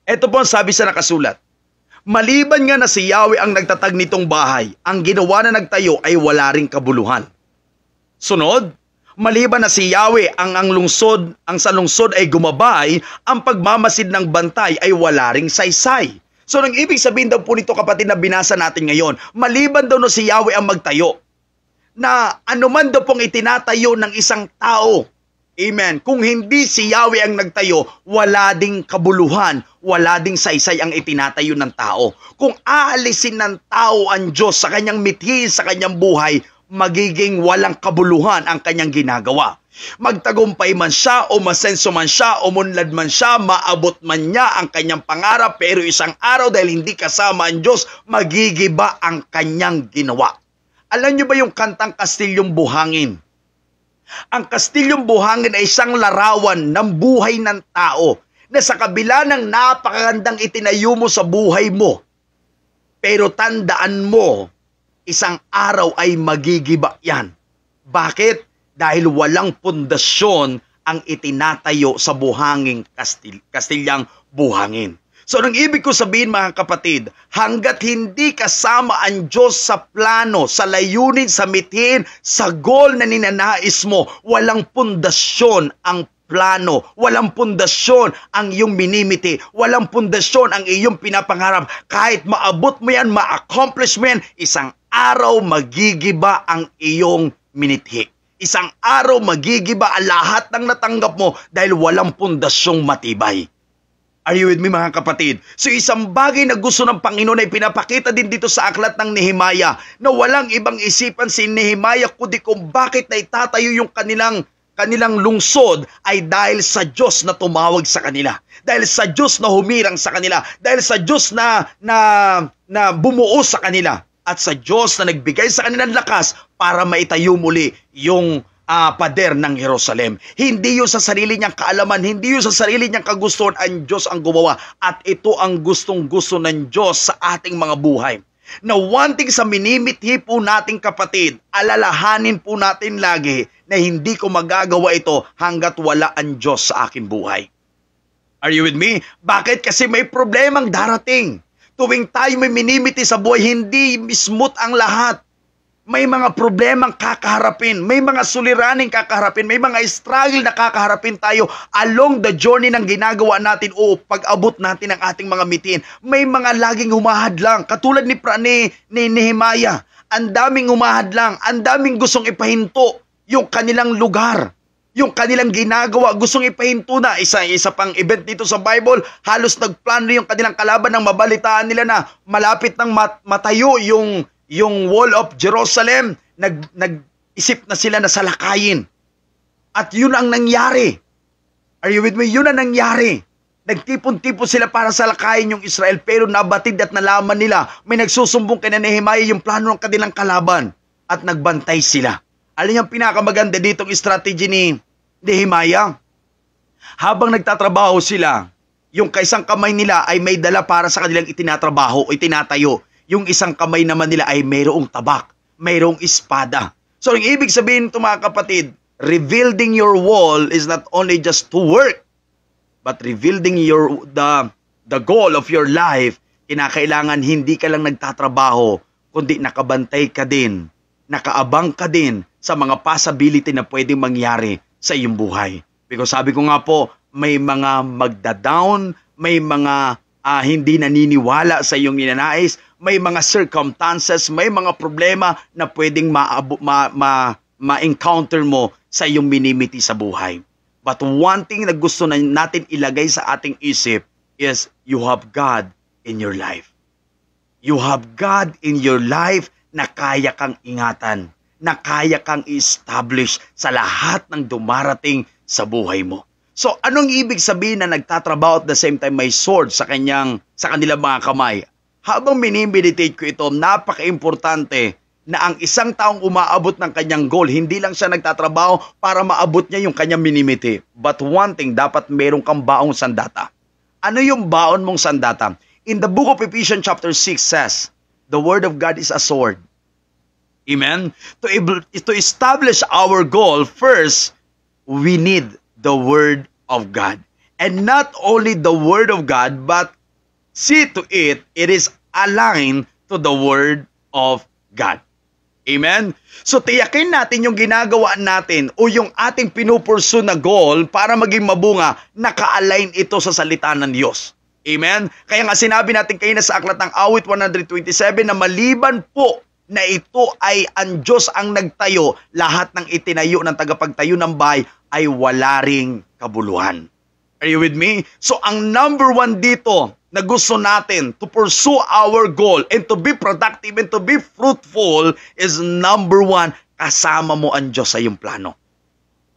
Ito po ang sabi sa nakasulat. Maliban nga na si Yahweh ang nagtatag nitong bahay, ang ginawa na nagtayo ay wala ring kabuluhan. Sunod, maliban na si Yahweh ang sa lungsod ay gumabay, ang pagmamasid ng bantay ay wala ring saysay. So nang ibig sabihin daw po nito kapatid na binasa natin ngayon, maliban daw na si Yahweh ang magtayo, na anuman daw pong itinatayo ng isang tao, amen, kung hindi si Yahweh ang nagtayo, wala ding kabuluhan, wala ding saysay ang itinatayo ng tao. Kung aalisin ng tao ang Diyos sa kanyang mithiin, sa kanyang buhay, magiging walang kabuluhan ang kanyang ginagawa. Magtagumpay man siya, o masenso man siya, o munlad man siya, maabot man niya ang kanyang pangarap, pero isang araw dahil hindi kasama ang Diyos, magigiba ang kanyang ginawa. Alam niyo ba yung kantang Kastilyong Buhangin? Ang Kastilyong Buhangin ay isang larawan ng buhay ng tao na sa kabila ng napakagandang itinayo mo sa buhay mo, pero tandaan mo, isang araw ay magigiba yan. Bakit? Dahil walang pundasyon ang itinatayo sa buhanging Kastilyang Buhangin. So, nang ibig ko sabihin mga kapatid, hanggat hindi kasama ang Diyos sa plano, sa layunin, sa mithiin, sa goal na ninanais mo, walang pundasyon ang plano, walang pundasyon ang iyong minimiti, walang pundasyon ang iyong pinapangarap. Kahit maabot mo yan, ma-accomplish mo yan, isang araw magigiba ang iyong minithi. Isang araw magigiba ang lahat ng natanggap mo dahil walang pundasyong matibay. Are you with me mga kapatid? So isang bagay na gusto ng Panginoon ay pinapakita din dito sa aklat ng Nehemiah na walang ibang isipan si Nehemiah kundi kung bakit na itatayo yung kanilang lungsod ay dahil sa Diyos na tumawag sa kanila. Dahil sa Diyos na humirang sa kanila. Dahil sa Diyos na bumuo sa kanila. At sa Diyos na nagbigay sa kanilang lakas para maitayo muli yung pader ng Jerusalem. Hindi yun sa sarili niyang kaalaman, hindi yun sa sarili niyang kagustuhan, ang Diyos ang gumawa. At ito ang gustong-gusto ng Diyos sa ating mga buhay. Na one thing sa minimithi po nating kapatid, alalahanin po natin lagi na hindi ko magagawa ito hanggat wala ang Diyos sa aking buhay. Are you with me? Bakit? Kasi may problemang darating. Tuwing tayo may minimithi sa buhay, hindi smooth ang lahat. May mga problemang kakaharapin, may mga suliraning kakaharapin, may mga struggle na kakaharapin tayo along the journey ng ginagawa natin o pag-abot natin ng ating mga mithiin. May mga laging humahadlang, katulad ni Nehemiah. Ang daming humahadlang, ang daming gustong ipahinto yung kanilang lugar, yung kanilang ginagawa, gustong ipahinto na. Isa pang event dito sa Bible, halos nagplano yung kanilang kalaban ng mabalitaan nila na malapit ng matayo yung wall of Jerusalem, nag-isip na sila na salakayin. At yun ang nangyari. Are you with me? Yun ang nangyari. Nagtipon-tipon sila para salakayin yung Israel, pero nabatid at nalaman nila may nagsusumbong kay Nehemiah yung plano ng kanilang kalaban at nagbantay sila. Alam niyo ang pinakamaganda ditong strategy ni Nehemiah? Habang nagtatrabaho sila, yung kaisang kamay nila ay may dala para sa kanilang itinatrabaho o itinatayo. Yung isang kamay naman nila ay mayroong tabak, mayroong espada. So, ang ibig sabihin ito mga kapatid, rebuilding your wall is not only just to work, but rebuilding the goal of your life, kinakailangan hindi ka lang nagtatrabaho, kundi nakabantay ka din, nakaabang ka din sa mga possibility na pwedeng mangyari sa iyong buhay. Because sabi ko nga po, may mga magda-down, may mga hindi naniniwala sa iyong ninanais, may mga circumstances, may mga problema na pwedeng ma-encounter mo sa iyong minimiti sa buhay. But one thing na gusto natin ilagay sa ating isip is you have God in your life. You have God in your life na kaya kang ingatan, na kaya kang i-establish sa lahat ng dumarating sa buhay mo. So, anong ibig sabihin na nagtatrabaho at the same time may sword sa kanilang mga kamay? Habang minimeditate ko ito, napaka-importante na ang isang taong umaabot ng kanyang goal, hindi lang siya nagtatrabaho para maabot niya yung kanyang minimiti. But one thing, dapat meron kang baong sandata. Ano yung baon mong sandata? In the book of Ephesians chapter 6 says, the word of God is a sword. Amen? To establish our goal, first, we need the word of God. And not only the word of God, but see to it is aligned to the word of God. Amen? So, tiyakin natin yung ginagawa natin o yung ating pinupursu na goal para maging mabunga, naka-align ito sa salita ng Diyos. Amen? Kaya nga sinabi natin kayo na sa Aklat ng Awit 127 na maliban po na ito ay ang Diyos ang nagtayo, lahat ng itinayo ng tagapagtayo ng bahay ay wala ring kabuluhan. Are you with me? So, ang number one dito na gusto natin to pursue our goal and to be productive and to be fruitful is number one, kasama mo ang Diyos sa iyong plano.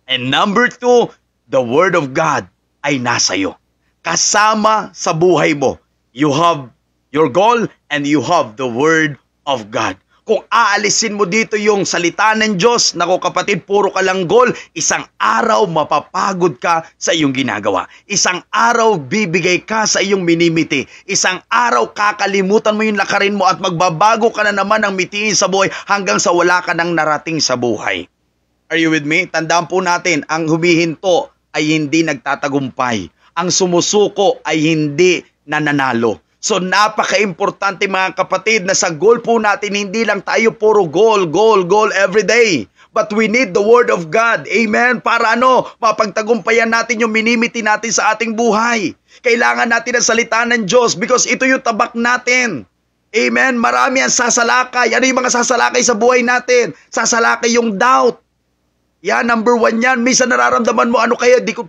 And number two, the Word of God ay nasa iyo. Kasama sa buhay mo. You have your goal and you have the Word of God. Kung aalisin mo dito yung salita ng Diyos, naku kapatid, puro ka lang goal, isang araw mapapagod ka sa iyong ginagawa. Isang araw bibigay ka sa iyong minimiti. Isang araw kakalimutan mo yung lakarin mo at magbabago ka na naman ng mitiin sa buhay hanggang sa wala ka nang narating sa buhay. Are you with me? Tandaan po natin, ang humihinto ay hindi nagtatagumpay. Ang sumusuko ay hindi nananalo. So napaka-importante mga kapatid na sa goal po natin, hindi lang tayo puro goal every day. But we need the Word of God. Amen? Para mapagtagumpayan natin yung minimiti natin sa ating buhay. Kailangan natin ang salita ng Diyos because ito yung tabak natin. Amen? Marami ang sasalakay. Ano yung mga sasalakay sa buhay natin? Sasalakay yung doubt. Yan, number one yan. Minsan nararamdaman mo,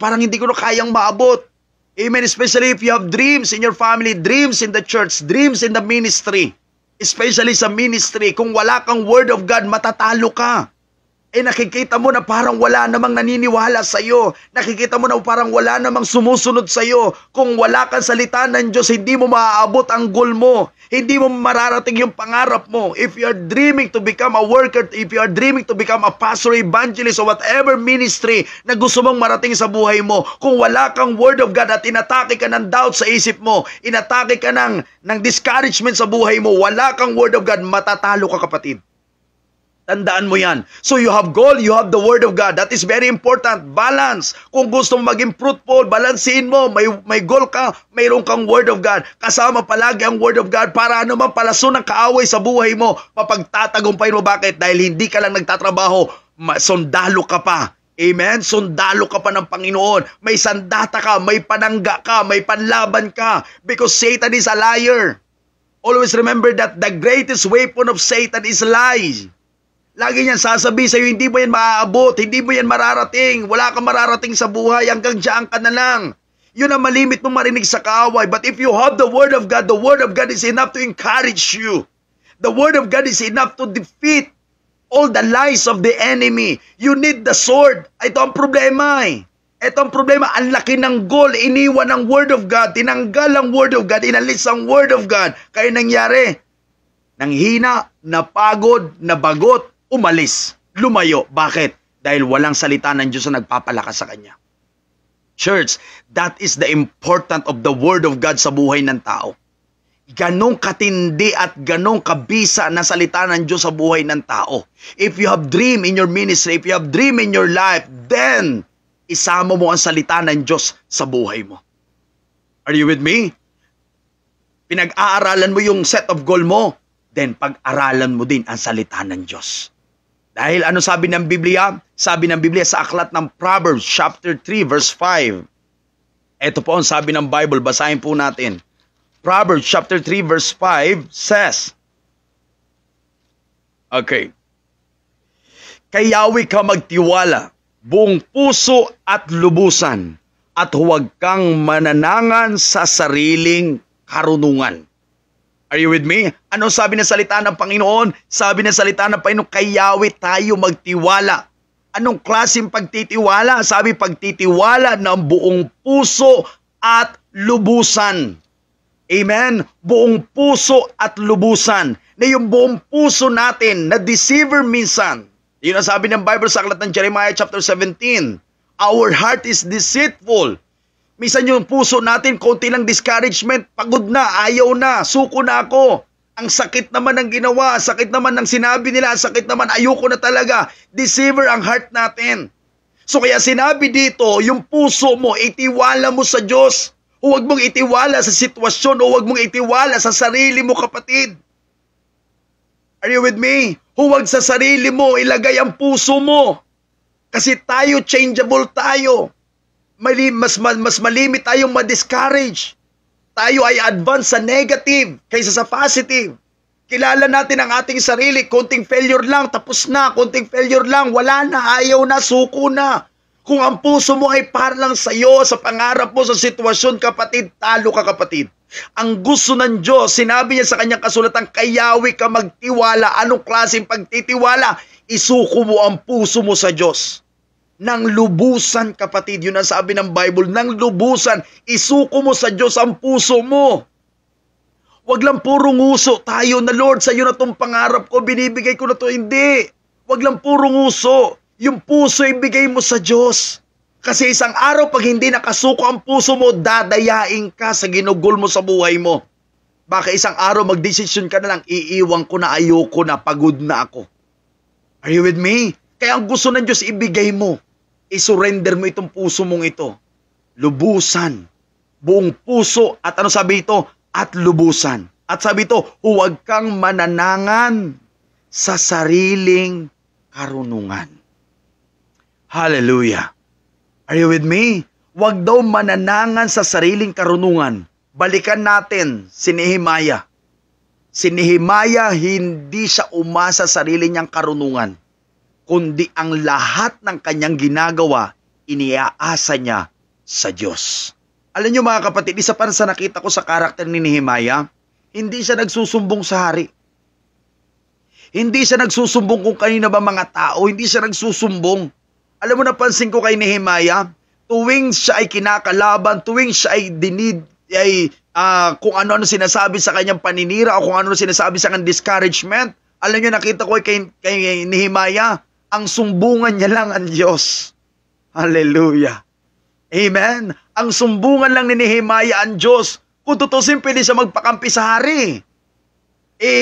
parang hindi ko na kayang maabot. Amen. Especially if you have dreams in your family, dreams in the church, dreams in the ministry. Especially sa ministry, kung wala kang word of God, matatalo ka. Nakikita mo na parang wala namang naniniwala sa'yo. Nakikita mo na parang wala namang sumusunod sa'yo. Kung wala kang salita ng Diyos, hindi mo maaabot ang goal mo. Hindi mo mararating yung pangarap mo. If you are dreaming to become a worker, if you are dreaming to become a pastor, evangelist, or whatever ministry na gusto mong marating sa buhay mo, kung wala kang word of God at inatake ka ng doubt sa isip mo, inatake ka ng discouragement sa buhay mo, wala kang word of God, matatalo ka kapatid. Tandaan mo yan. So you have goal, you have the Word of God. That is very important. Balance. Kung gusto mong maging fruitful, balansin mo. May goal ka, mayroon kang Word of God. Kasama palagi ang Word of God para palaso ng kaaway sa buhay mo. Mapagtatagumpay mo. Bakit? Dahil hindi ka lang nagtatrabaho, sundalo ka pa. Amen? Sundalo ka pa ng Panginoon. May sandata ka, may panangga ka, may panlaban ka. Because Satan is a liar. Always remember that the greatest weapon of Satan is lies. Lagi niyan sasabihin sa'yo, hindi mo yan maaabot, hindi mo yan mararating, wala kang mararating sa buhay, hanggang diyan ka na lang. Yun ang malimit mong marinig sa kaaway. But if you have the Word of God is enough to encourage you. The Word of God is enough to defeat all the lies of the enemy. You need the sword. Ito ang problema . Ito ang problema, ang laki ng goal, iniwan ang Word of God, tinanggal ang Word of God, inalis ang Word of God. Kaya nangyari, nanghina, napagod, nabagot, umalis, lumayo. Bakit? Dahil walang salita ng Diyos na nagpapalakas sa kanya. Church, that is the important of the Word of God sa buhay ng tao. Ganong katindi at ganong kabisa na salita ng Diyos sa buhay ng tao. If you have dream in your ministry, if you have dream in your life, then isama mo ang salita ng Diyos sa buhay mo. Are you with me? Pinag-aaralan mo yung set of goal mo, then pag-aralan mo din ang salita ng Diyos. Dahil ano sabi ng Biblia? Sabi ng Biblia sa aklat ng Proverbs chapter 3 verse 5. Ito po ang sabi ng Bible, basahin po natin. Proverbs chapter 3 verse 5 says, okay, kay Yahweh ka magtiwala, buong puso at lubusan, at huwag kang mananangan sa sariling karunungan. Are you with me? Ano sabi ng salita ng Panginoon? Sabi ng salita ng Panginoon, kay Yahweh tayo magtiwala. Anong klaseng pagtitiwala? Sabi, pagtitiwala ng buong puso at lubusan. Amen? Buong puso at lubusan. Na yung buong puso natin, na deceiver minsan. Yun ang sabi ng Bible sa aklat ng Jeremiah chapter 17. Our heart is deceitful. Minsan yung puso natin, konti lang discouragement, pagod na, ayaw na, suko na ako. Ang sakit naman ng ginawa, sakit naman ng sinabi nila, sakit naman, ayoko na talaga. Deceiver ang heart natin. So kaya sinabi dito, yung puso mo, itiwala mo sa Diyos. Huwag mong itiwala sa sitwasyon o huwag mong itiwala sa sarili mo, kapatid. Are you with me? Huwag sa sarili mo, ilagay ang puso mo. Kasi tayo, changeable tayo. Mas malimit tayong ma-discourage. Tayo ay advance sa negative kaysa sa positive. Kilala natin ang ating sarili, konting failure lang, tapos na, konting failure lang, wala na, ayaw na, suko na. Kung ang puso mo ay para lang sa iyo, sa pangarap mo, sa sitwasyon, kapatid, talo ka, kapatid. Ang gusto ng Diyos, sinabi niya sa kanyang kasulatan, kay Yahweh ka magtiwala. Anong klaseng pagtitiwala? Isuko mo ang puso mo sa Diyos. Nang lubusan, kapatid, yun ang sabi ng Bible, nang lubusan, isuko mo sa Diyos ang puso mo. Wag lang puro nguso tayo na, Lord, sa iyo na itong pangarap ko, binibigay ko na to. Hindi. Wag lang puro nguso. Yung puso ibigay mo sa Diyos. Kasi isang araw pag hindi nakasuko ang puso mo, dadayain ka sa ginugol mo sa buhay mo. Baka isang araw magdesisyon ka na lang, iiwan ko na, ayoko na, pagod na ako. Are you with me? Kaya ang gusto ng Diyos ibigay mo. I-surrender mo itong puso mong ito. Lubusan. Buong puso. At ano sabi ito? At lubusan. At sabi ito, huwag kang mananangan sa sariling karunungan. Hallelujah. Are you with me? Huwag daw mananangan sa sariling karunungan. Balikan natin si Nehemiah. Si Nehemiah, hindi siya umasa sa sarili niyang karunungan, kundi ang lahat ng kanyang ginagawa, iniaasa niya sa Diyos. Alam niyo mga kapatid, isa pa sa nakita ko sa karakter ni Nehemiah, hindi siya nagsusumbong sa hari. Hindi siya nagsusumbong kung kanina ba mga tao, hindi siya nagsusumbong. Alam mo, napansin ko kay Nehemiah, tuwing siya ay kinakalaban, tuwing siya ay kung ano-ano sinasabi sa kanyang paninira o kung ano-ano sinasabi sa kanyang discouragement, alam niyo, nakita ko kay Nehemiah, ang sumbungan niya lang ang Diyos. Hallelujah. Amen. Ang sumbungan lang ni Nehemiah ang Diyos. Kung tutusin, pwede siya magpakampi sa hari.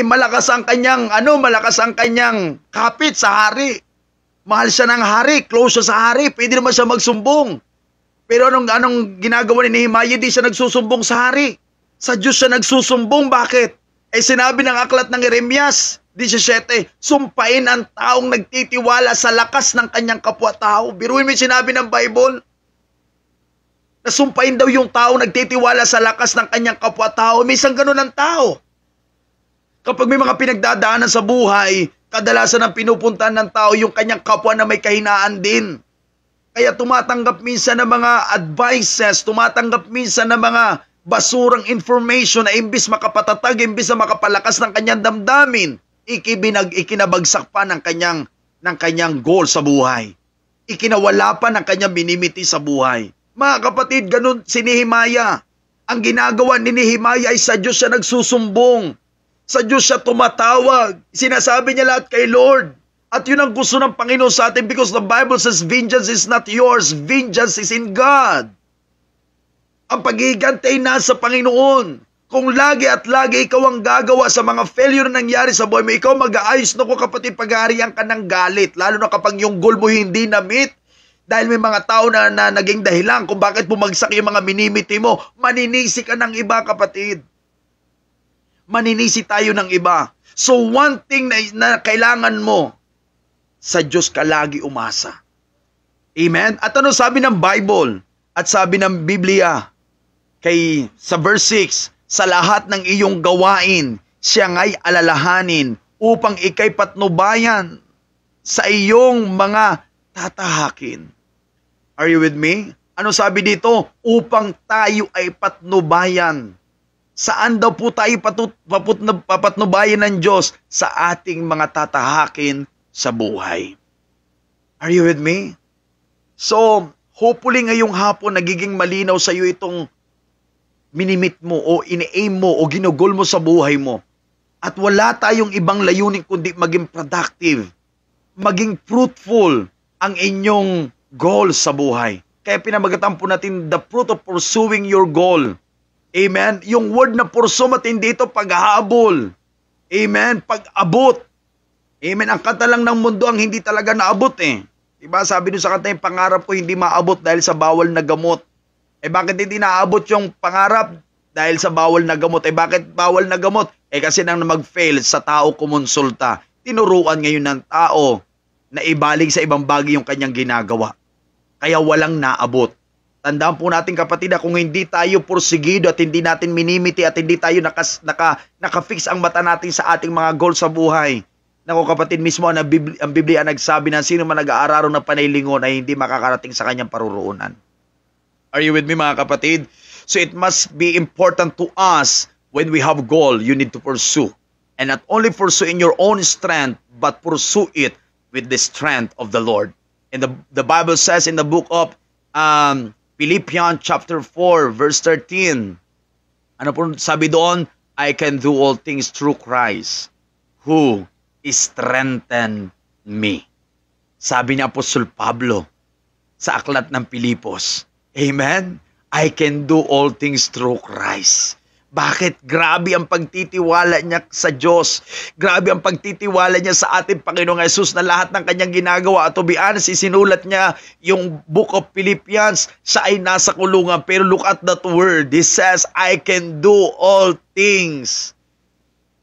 Malakas ang kanyang kapit sa hari. Mahal siya ng hari, close siya sa hari, pwede naman siya magsumbong. Pero anong ginagawa ni Nehemiah? Hindi siya nagsusumbong sa hari. Sa Diyos siya nagsusumbong. Bakit? Sinabi ng aklat ng Jeremias 17, sumpain ang taong nagtitiwala sa lakas ng kanyang kapwa-tao. Biruin mo yung sinabi ng Bible. Nasumpain daw yung tao nagtitiwala sa lakas ng kanyang kapwa-tao. May isang ganun ang tao. Kapag may mga pinagdadaanan sa buhay, kadalasan ang pinupuntahan ng tao yung kanyang kapwa na may kahinaan din. Kaya tumatanggap minsan ng mga advices, tumatanggap minsan ng mga basurang information na imbis makapatatag, imbis na makapalakas ng kanyang damdamin, ikinabagsak pa ng kanyang goal sa buhay. ikinawala pa ng kanyang minimiti sa buhay. Mga kapatid, ganun si Nehemiah. Ang ginagawa ni Nehemiah ay sa Diyos siya nagsusumbong. Sa Diyos siya tumatawag. Sinasabi niya lahat kay Lord. At yun ang gusto ng Panginoon sa atin because the Bible says vengeance is not yours. Vengeance is in God. Ang pag-iigante ay nasa Panginoon. Kung lagi at lagi ikaw ang gagawa sa mga failure na nangyari sa buhay mo, ikaw mag-aayos na ko kapatid, pag-aarihan ka ng galit. Lalo na kapag yung goal mo hindi na-meet. Dahil may mga tao na naging dahilan kung bakit bumagsak yung mga minimiti mo. Maninisi ka ng iba kapatid. Maninisi tayo ng iba. So one thing na kailangan mo, sa Diyos ka lagi umasa. Amen? At ano sabi ng Bible? At sabi ng Biblia, sa verse 6, sa lahat ng iyong gawain, siya nga'y alalahanin upang ikay patnubayan sa iyong mga tatahakin. Are you with me? Ano sabi dito? Upang tayo ay patnubayan. Saan daw po tayo papatnubayan ng Diyos? Sa ating mga tatahakin sa buhay. Are you with me? So, hopefully ngayong hapon nagiging malinaw sa iyo itong minimit mo o ini-aim mo o ginugol mo sa buhay mo. At wala tayong ibang layunin kundi maging productive, maging fruitful ang inyong goal sa buhay. Kaya pinamagatan po natin the fruit of pursuing your goal. Amen? Yung word na pursue, matindi ito, paghahabol. Amen? Pag-abot. Amen? Ang kanta lang ng mundo ang hindi talaga naabot eh. Diba? Sabi doon sa kanta, yung pangarap ko hindi maabot dahil sa bawal na gamot. Bakit hindi naabot yung pangarap? Dahil sa bawal na gamot. Bakit bawal na gamot? Kasi nang mag-fail sa tao kumonsulta. Tinuruan ngayon ng tao na ibalik sa ibang bagay yung kanyang ginagawa. Kaya walang naabot. Tandaan po natin kapatid, kung hindi tayo porsigido at hindi natin minimiti at hindi tayo nakafix ang mata natin sa ating mga goal sa buhay. Naku kapatid, mismo ang Biblia nagsabi na sino man nag-aararo ng panaylingon ay hindi makakarating sa kanyang paruroonan. Are you with me mga kapatid? So it must be important to us when we have goal, you need to pursue. And not only pursue in your own strength, but pursue it with the strength of the Lord. And the Bible says in the book of Philippians chapter 4 verse 13. Ano po sabi doon? I can do all things through Christ who strengthen me. Sabi ni Apostol Pablo sa aklat ng Pilipos. Amen? I can do all things through Christ. Bakit? Grabe ang pagtitiwala niya sa Diyos. Grabe ang pagtitiwala niya sa ating Panginoong Hesus na lahat ng kanyang ginagawa. At to be honest, isinulat niya yung book of Philippians. Siya ay nasa kulungan. Pero look at that word. It says, I can do all things.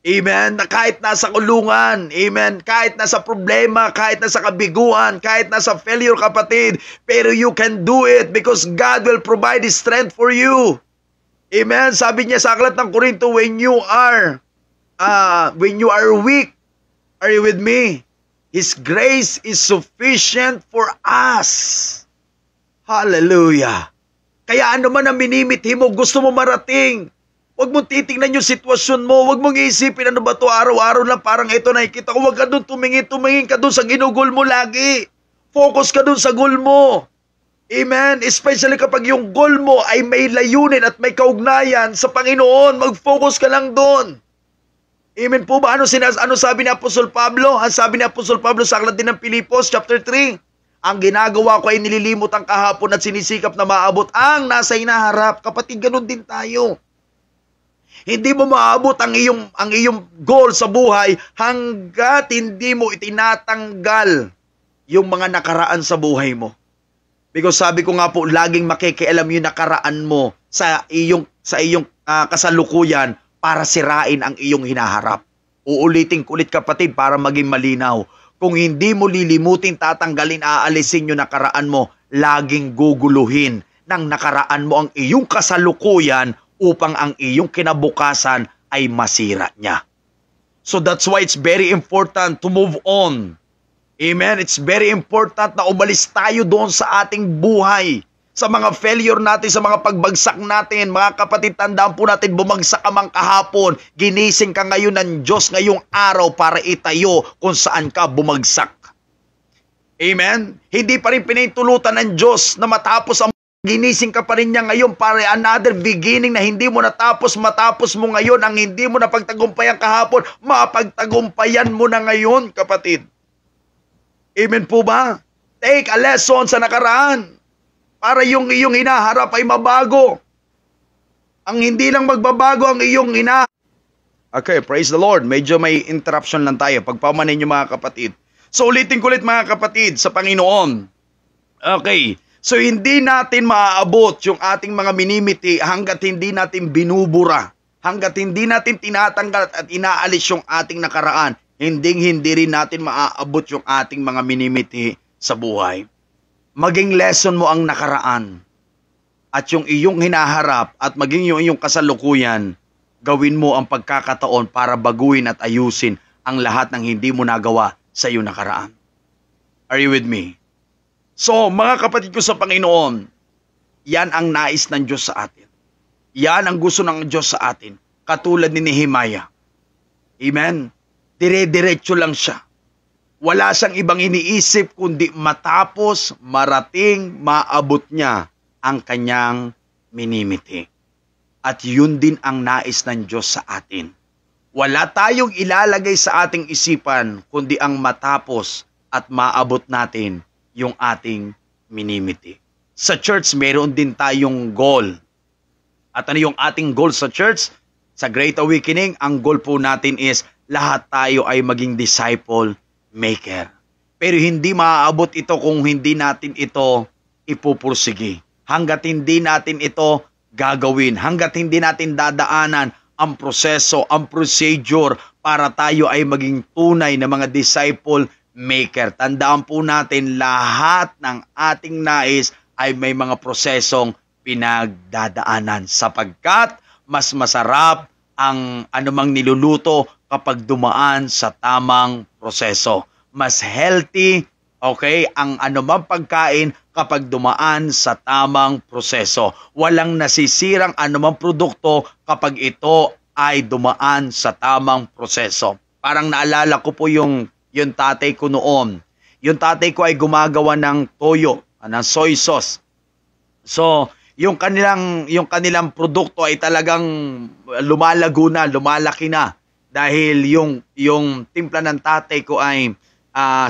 Amen? Na kahit nasa kulungan, amen? Kahit nasa problema, kahit nasa kabiguan, kahit nasa failure kapatid, pero you can do it because God will provide His strength for you. Amen? Sabi niya sa aklat ng Korinto, when you are weak, are you with me? His grace is sufficient for us. Hallelujah. Kaya ano man ang minimiti mo, gusto mo marating, huwag mong titingnan yung sitwasyon mo. Huwag mong iisipin, ano ba to araw-araw lang parang ito nakikita ko. Huwag ka doon tumingin ka doon sa ginugol mo lagi. Focus ka doon sa goal mo. Amen? Especially kapag yung goal mo ay may layunin at may kaugnayan sa Panginoon, mag-focus ka lang doon. Amen po ba? Ano sabi ni Apostol Pablo? Ang sabi ni Apostol Pablo sa aklat din ng Pilipos, chapter 3, ang ginagawa ko ay nililimot ang kahapon at sinisikap na maabot ang nasa hinaharap. Kapatid, ganun din tayo. Hindi mo maabot ang iyong goal sa buhay hanggat hindi mo itinatanggal yung mga nakaraan sa buhay mo. Because sabi ko nga po, laging makikialam yung nakaraan mo sa iyong kasalukuyan para sirain ang iyong hinaharap. Uulitin ko ulit kapatid para maging malinaw. Kung hindi mo lilimutin, tatanggalin, aalisin yung nakaraan mo, laging guguluhin ng nakaraan mo ang iyong kasalukuyan upang ang iyong kinabukasan ay masira niya. So that's why it's very important to move on. Amen? It's very important na umalis tayo doon sa ating buhay. Sa mga failure natin, sa mga pagbagsak natin. Mga kapatid, tandaan po natin, bumagsak ka mang kahapon. Ginising ka ngayon ng Diyos ngayong araw para itayo kung saan ka bumagsak. Amen? Hindi pa rin pinahintulutan ng Diyos na matapos ang ginising ka pa rin niya ngayon para another beginning na hindi mo natapos, matapos mo ngayon. Ang hindi mo napagtagumpayan kahapon, mapagtagumpayan mo na ngayon, kapatid. Amen po ba? Take a lesson sa nakaraan para yung iyong hinaharap ay mabago. Ang hindi lang magbabago ang iyong Okay, praise the Lord. Medyo may interruption lang tayo. Pagpamanin nyo mga kapatid. So ulitin ko ulit mga kapatid sa Panginoon. Okay. So hindi natin maaabot yung ating mga minimiti hanggat hindi natin binubura. Hanggat hindi natin tinatanggal at inaalis yung ating nakaraan. Hindi rin natin maaabot yung ating mga minimiti sa buhay. Maging lesson mo ang nakaraan. At yung iyong hinaharap at maging yung iyong kasalukuyan, gawin mo ang pagkakataon para baguhin at ayusin ang lahat ng hindi mo nagawa sa iyong nakaraan. Are you with me? So, mga kapatid ko sa Panginoon, yan ang nais ng Diyos sa atin. Yan ang gusto ng Diyos sa atin. Katulad ni Nehemiah. Amen? Dire-diretso lang siya. Wala siyang ibang iniisip kundi matapos, marating, maabot niya ang kanyang minimiti. At yun din ang nais ng Diyos sa atin. Wala tayong ilalagay sa ating isipan kundi ang matapos at maabot natin yung ating minimiti. Sa church, meron din tayong goal. At ano yung ating goal sa church? Sa Great Awakening, ang goal po natin is lahat tayo ay maging disciple maker. Pero hindi maaabot ito kung hindi natin ito ipupursige. Hanggat hindi natin ito gagawin, hanggat hindi natin dadaanan ang proseso, ang procedure para tayo ay maging tunay na mga disciple maker. Tandaan po natin, lahat ng ating nais ay may mga prosesong pinagdadaanan sapagkat mas masarap ang anumang niluluto kapag dumaan sa tamang proseso. Mas healthy, okay, ang anumang pagkain kapag dumaan sa tamang proseso. Walang nasisirang anumang produkto kapag ito ay dumaan sa tamang proseso. Parang naalala ko po yung tatay ko noon. Yung tatay ko ay gumagawa ng toyo, ng soy sauce. So, yung kanilang produkto ay talagang lumalago na, lumalaki na. Dahil yung timpla ng tatay ko ay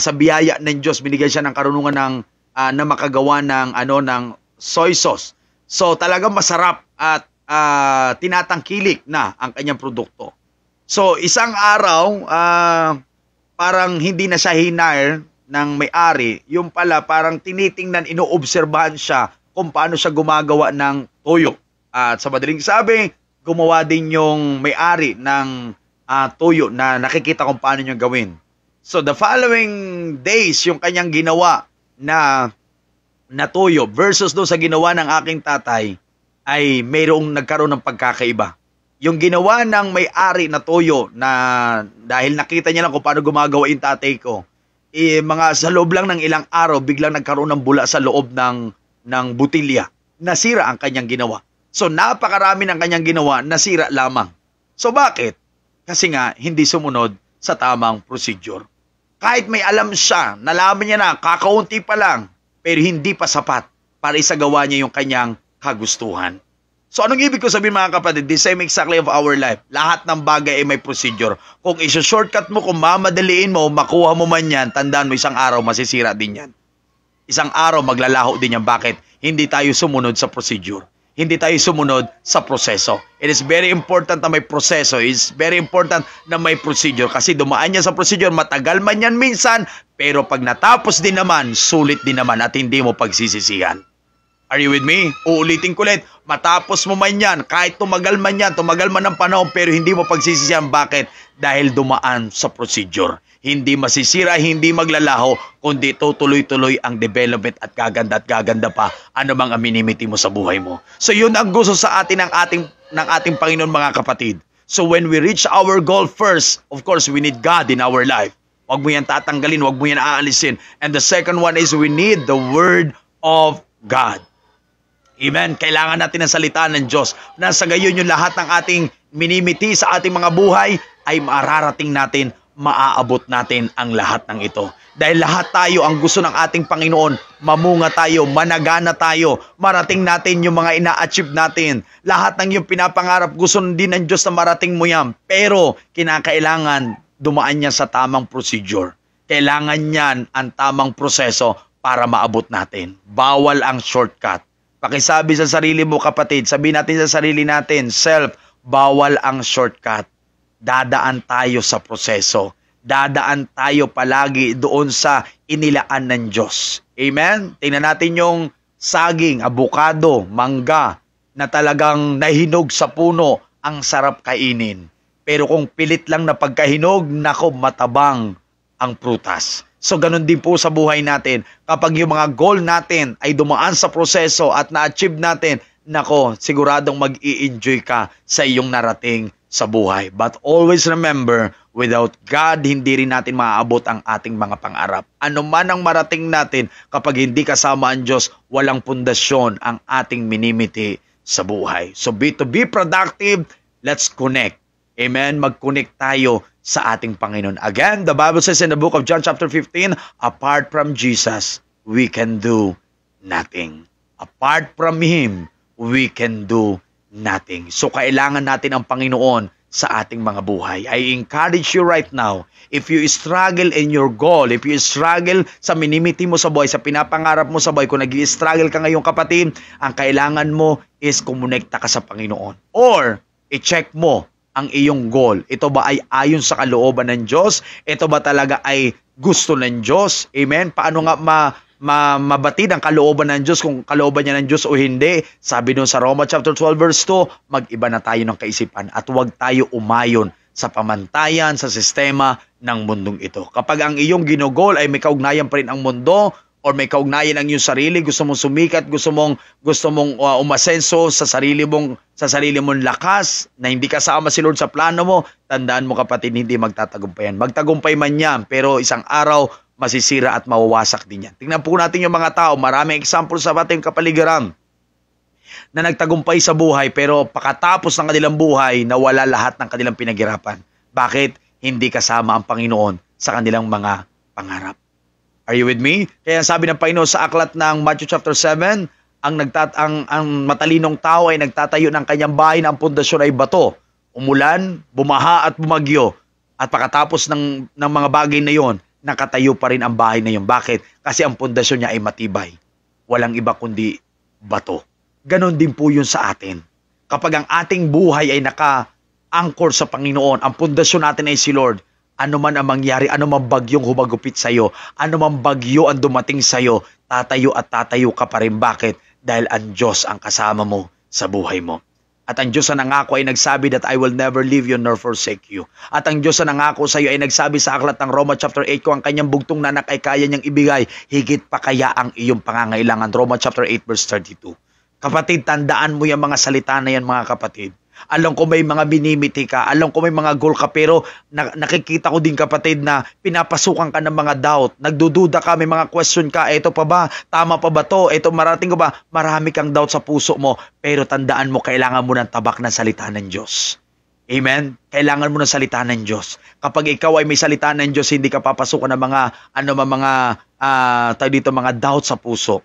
sa biyaya ng Diyos, binigyan siya ng karunungan na makagawa ng soy sauce. So talagang masarap at tinatangkilik na ang kanyang produkto. So isang araw, parang hindi na siya hinire ng may-ari. Yung pala parang tinitingnan, inoobserbahan siya kung paano siya gumagawa ng toyo. At sa madaling sabi, gumawa din yung may-ari ng toyo na nakikita kung paano niya gawin. So the following days, yung kanyang ginawa na toyo versus doon sa ginawa ng aking tatay ay mayroong nagkaroon ng pagkakaiba. Yung ginawa ng may-ari na toyo na dahil nakita niya lang kung paano gumagawa yung tatay ko, mga sa loob lang ng ilang araw, biglang nagkaroon ng bula sa loob ng butilya. Nasira ang kanyang ginawa. So napakarami ng kanyang ginawa, nasira lamang. So bakit? Kasi nga, hindi sumunod sa tamang procedure. Kahit may alam siya, nalaman niya na, kakaunti pa lang, pero hindi pa sapat para isagawa niya yung kanyang kagustuhan. So anong ibig ko sabihin mga kapatid? The same exactly of our life. Lahat ng bagay ay may procedure. Kung isa-shortcut mo, kung mamadaliin mo, makuha mo man yan, tandaan mo isang araw masisira din yan. Isang araw maglalaho din yan. Bakit? Hindi tayo sumunod sa procedure. Hindi tayo sumunod sa proseso. It is very important na may proseso. It is very important na may procedure. Kasi dumaan yan sa procedure, matagal man yan minsan, pero pag natapos din naman, sulit din naman at hindi mo pagsisisihan. Are you with me? Uulitin ko ulit. Matapos mo man yan, kahit tumagal man yan, tumagal man ng panahon, pero hindi mo pagsisisihan. Bakit? Dahil dumaan sa procedure. Hindi masisira, hindi maglalaho, kundi tutuloy-tuloy ang development at gaganda pa anumang aminimiti mo sa buhay mo. So yun ang gusto sa atin ng ating Panginoon mga kapatid. So when we reach our goal first, of course, we need God in our life. Huwag mo yan tatanggalin, huwag mo yan aalisin. And the second one is we need the Word of God. Amen. Kailangan natin ng salita ng Diyos. Na sa gayon yung lahat ng ating minimiti sa ating mga buhay ay mararating natin, maaabot natin ang lahat ng ito. Dahil lahat tayo, ang gusto ng ating Panginoon, mamunga tayo, managana tayo, marating natin yung mga ina-achieve natin. Lahat ng yung pinapangarap, gusto din ng Diyos na marating mo yan. Pero, kinakailangan dumaan niya sa tamang procedure. Kailangan niyan ang tamang proseso para maabot natin. Bawal ang shortcut. Pakisabi sa sarili mo, kapatid, sabi natin sa sarili natin, self, bawal ang shortcut. Dadaan tayo sa proseso. Dadaan tayo palagi doon sa inilaan ng Diyos. Amen? Tingnan natin yung saging, abukado, mangga, na talagang nahinog sa puno, ang sarap kainin. Pero kung pilit lang na pagkahinog, nako, matabang ang prutas. So ganun din po sa buhay natin. Kapag yung mga goal natin ay dumaan sa proseso at na-achieve natin, nako, siguradong mag-i-enjoy ka sa iyong narating sa buhay. But always remember, without God, hindi rin natin maaabot ang ating mga pangarap. Ano man ang marating natin, kapag hindi kasama ang Diyos, walang pundasyon ang ating minimiti sa buhay. So to be productive, let's connect. Amen? Mag-connect tayo sa ating Panginoon. Again, the Bible says in the book of John chapter 15, apart from Jesus, we can do nothing. Apart from Him, we can do nothing. So kailangan natin ang Panginoon sa ating mga buhay. I encourage you right now, if you struggle in your goal, if you struggle sa minimiti mo sa buhay, sa pinapangarap mo sa buhay, kung nag-i-struggle ka ngayong kapatid, ang kailangan mo is kumonekta ka sa Panginoon. Or, i-check mo ang iyong goal. Ito ba ay ayon sa kalooban ng Diyos? Ito ba talaga ay gusto ng Diyos? Amen? Paano nga mabatid ang kalooban ng Diyos, kung kalooban niya ng Diyos o hindi? Sabi doon sa Roma chapter 12 verse 2, mag-iba na tayo ng kaisipan at huwag tayo umayon sa pamantayan, sa sistema ng mundong ito. Kapag ang iyong ginugol ay may kaugnayan pa rin ang mundo, or may kaugnayan ang iyong sarili, gusto mong sumikat, gusto mong umasenso sa sarili mong lakas, na hindi kasama si Lord sa plano mo, tandaan mo kapatid, hindi magtatagumpayan. Magtagumpay man yan, pero isang araw masisira at mawawasak din yan. Tingnan po natin yung mga tao, maraming example sa ating kapaligiran na nagtagumpay sa buhay, pero pakatapos ng kanilang buhay, nawala lahat ng kanilang pinaghirapan. Bakit? Hindi kasama ang Panginoon sa kanilang mga pangarap. Are you with me? Kaya sabi ng Panginoon sa aklat ng Matthew chapter 7, ang matalinong tao ay nagtatayo ng kanyang bahay na ang pundasyon ay bato. Umulan, bumaha at bumagyo. At pagkatapos ng mga bagay na yon, nakatayo pa rin ang bahay na yon. Bakit? Kasi ang pundasyon niya ay matibay. Walang iba kundi bato. Ganon din po yun sa atin. Kapag ang ating buhay ay naka-anchor sa Panginoon, ang pundasyon natin ay si Lord, ano man ang mangyari, ano man bagyong humagupit sa'yo, ano man bagyo ang dumating sa'yo, tatayo at tatayo ka pa rin. Bakit? Dahil ang Diyos ang kasama mo sa buhay mo. At ang Diyos na nangako ay nagsabi that I will never leave you nor forsake you. At ang Diyos na nangako sa iyo ay nagsabi sa aklat ng Roma chapter 8, kung ang kanyang bugtong na anak ay kaya niyang ibigay, higit pa kaya ang iyong pangangailangan. Roma chapter 8 verse 32. Kapatid, tandaan mo yung mga salita na yan, mga kapatid. Alam ko may mga binimiti ka, alam ko may mga goal ka, pero nakikita ko din, kapatid, na pinapasukan ka ng mga doubt. Nagdududa ka, may mga question ka, eto pa ba? Tama pa ba to? Eto, marating ko ba? Marami kang doubt sa puso mo, pero tandaan mo, kailangan mo ng tabak ng salita ng Diyos. Amen? Kailangan mo ng salita ng Diyos. Kapag ikaw ay may salita ng Diyos, hindi ka papasukan ng mga doubt sa puso.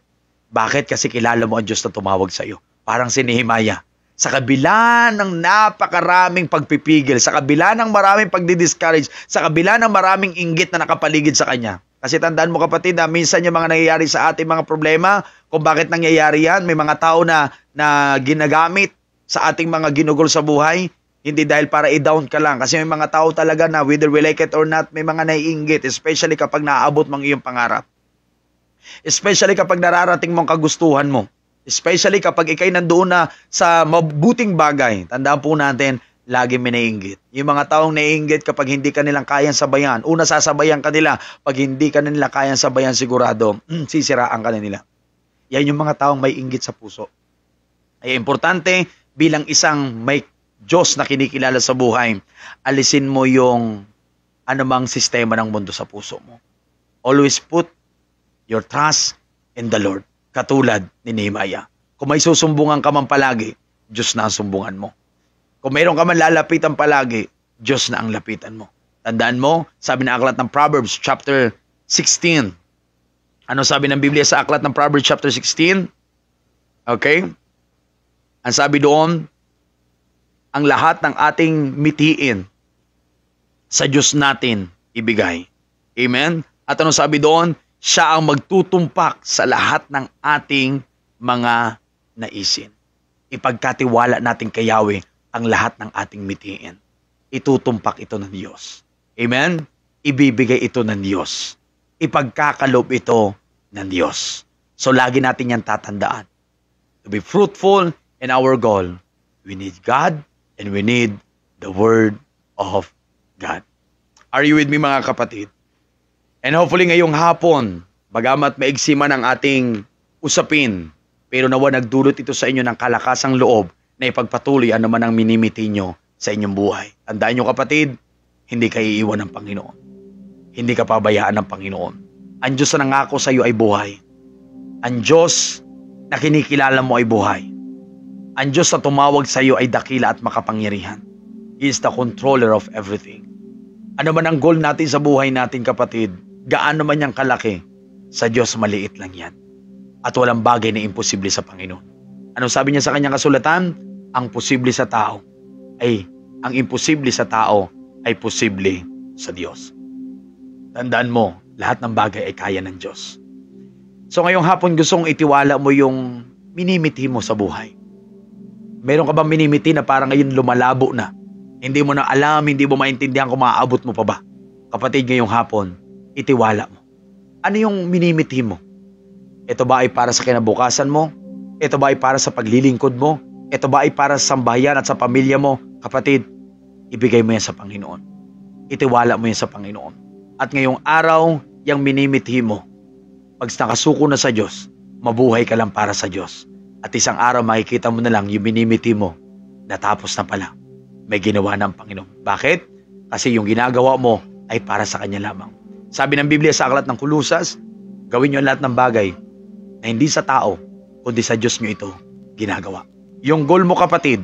Bakit? Kasi kilala mo ang Diyos na tumawag sa iyo. Parang si Nehemiah. Sa kabila ng napakaraming pagpipigil, sa kabila ng maraming pagdi-discourage, sa kabila ng maraming inggit na nakapaligid sa kanya. Kasi tandaan mo, kapatid, na minsan yung mga nangyayari sa ating mga problema, kung bakit nangyayari yan, may mga tao na ginagamit sa ating mga ginugol sa buhay, hindi dahil para i-down ka lang. Kasi may mga tao talaga na whether we like it or not, may mga naiinggit, especially kapag naaabot mong iyong pangarap. Especially kapag nararating mong kagustuhan mo. Especially kapag ikay nandoon na sa mabuting bagay. Tandaan po natin, lagi may naiinggit. Yung mga taong naiinggit kapag hindi ka nilang kayang sabayan, una sasabayan ka nila. Pag hindi ka nila kayang sabayan, sigurado, sisiraan ka nila. Yan yung mga taong may inggit sa puso. Ay importante, bilang isang may Diyos na kinikilala sa buhay, alisin mo yung anumang sistema ng mundo sa puso mo. Always put your trust in the Lord. Katulad ni Nehemiah. Kung may susumbungan ka man palagi, Diyos na ang sumbungan mo. Kung mayroon ka man lalapitan palagi, Diyos na ang lapitan mo. Tandaan mo, sabi na aklat ng Proverbs chapter 16. Ano sabi ng Biblia sa aklat ng Proverbs chapter 16? Okay? Ang sabi doon, ang lahat ng ating mitiin sa Diyos natin ibigay. Amen? At ano sabi doon? Siya ang magtutumpak sa lahat ng ating mga naisin. Ipagkatiwala natin kay Yahweh ang lahat ng ating mitiin. Itutumpak ito ng Diyos. Amen? Ibibigay ito ng Diyos. Ipagkakalob ito ng Diyos. So lagi natin yan tatandaan. To be fruitful in our goal, we need God and we need the Word of God. Are you with me mga kapatid? And hopefully ngayong hapon, bagamat maigsi man ang ating usapin, pero nawa nagdulot ito sa inyo ng kalakasang loob na ipagpatuloy ano man ang minimiti nyo sa inyong buhay. Tandaan nyo kapatid, hindi ka iiwan ng Panginoon. Hindi ka pabayaan ng Panginoon. Ang Diyos na nangako sa iyo ay buhay. Ang Diyos na kinikilala mo ay buhay. Ang Diyos na tumawag sa iyo ay dakila at makapangyarihan. He is the controller of everything. Ano man ang goal natin sa buhay natin kapatid, gaano man yang kalaki, sa Diyos maliit lang yan. At walang bagay na imposible sa Panginoon. Ano sabi niya sa kanyang kasulatan? Ang imposible sa tao ay posible sa Diyos. Tandaan mo, lahat ng bagay ay kaya ng Diyos. So ngayong hapon gustong itiwala mo yung minimiti mo sa buhay. Meron ka bang minimiti na parang ngayon lumalabo na? Hindi mo na alam, hindi mo maintindihan kung maaabot mo pa ba? Kapatid, ngayong hapon, itiwala mo. Ano yung minimiti mo? Ito ba ay para sa kinabukasan mo? Ito ba ay para sa paglilingkod mo? Ito ba ay para sa sambahayan at sa pamilya mo? Kapatid, ibigay mo yan sa Panginoon. Itiwala mo yan sa Panginoon. At ngayong araw, yung minimiti mo, pag nakasuko na sa Diyos, mabuhay ka lang para sa Diyos. At isang araw makikita mo na lang yung minimiti mo, natapos na pala. May ginawa ng Panginoon. Bakit? Kasi yung ginagawa mo ay para sa Kanya lamang. Sabi ng Biblia sa aklat ng Kulusas, gawin niyo lahat ng bagay na hindi sa tao, kundi sa Diyos niyo ito ginagawa. Yung goal mo kapatid,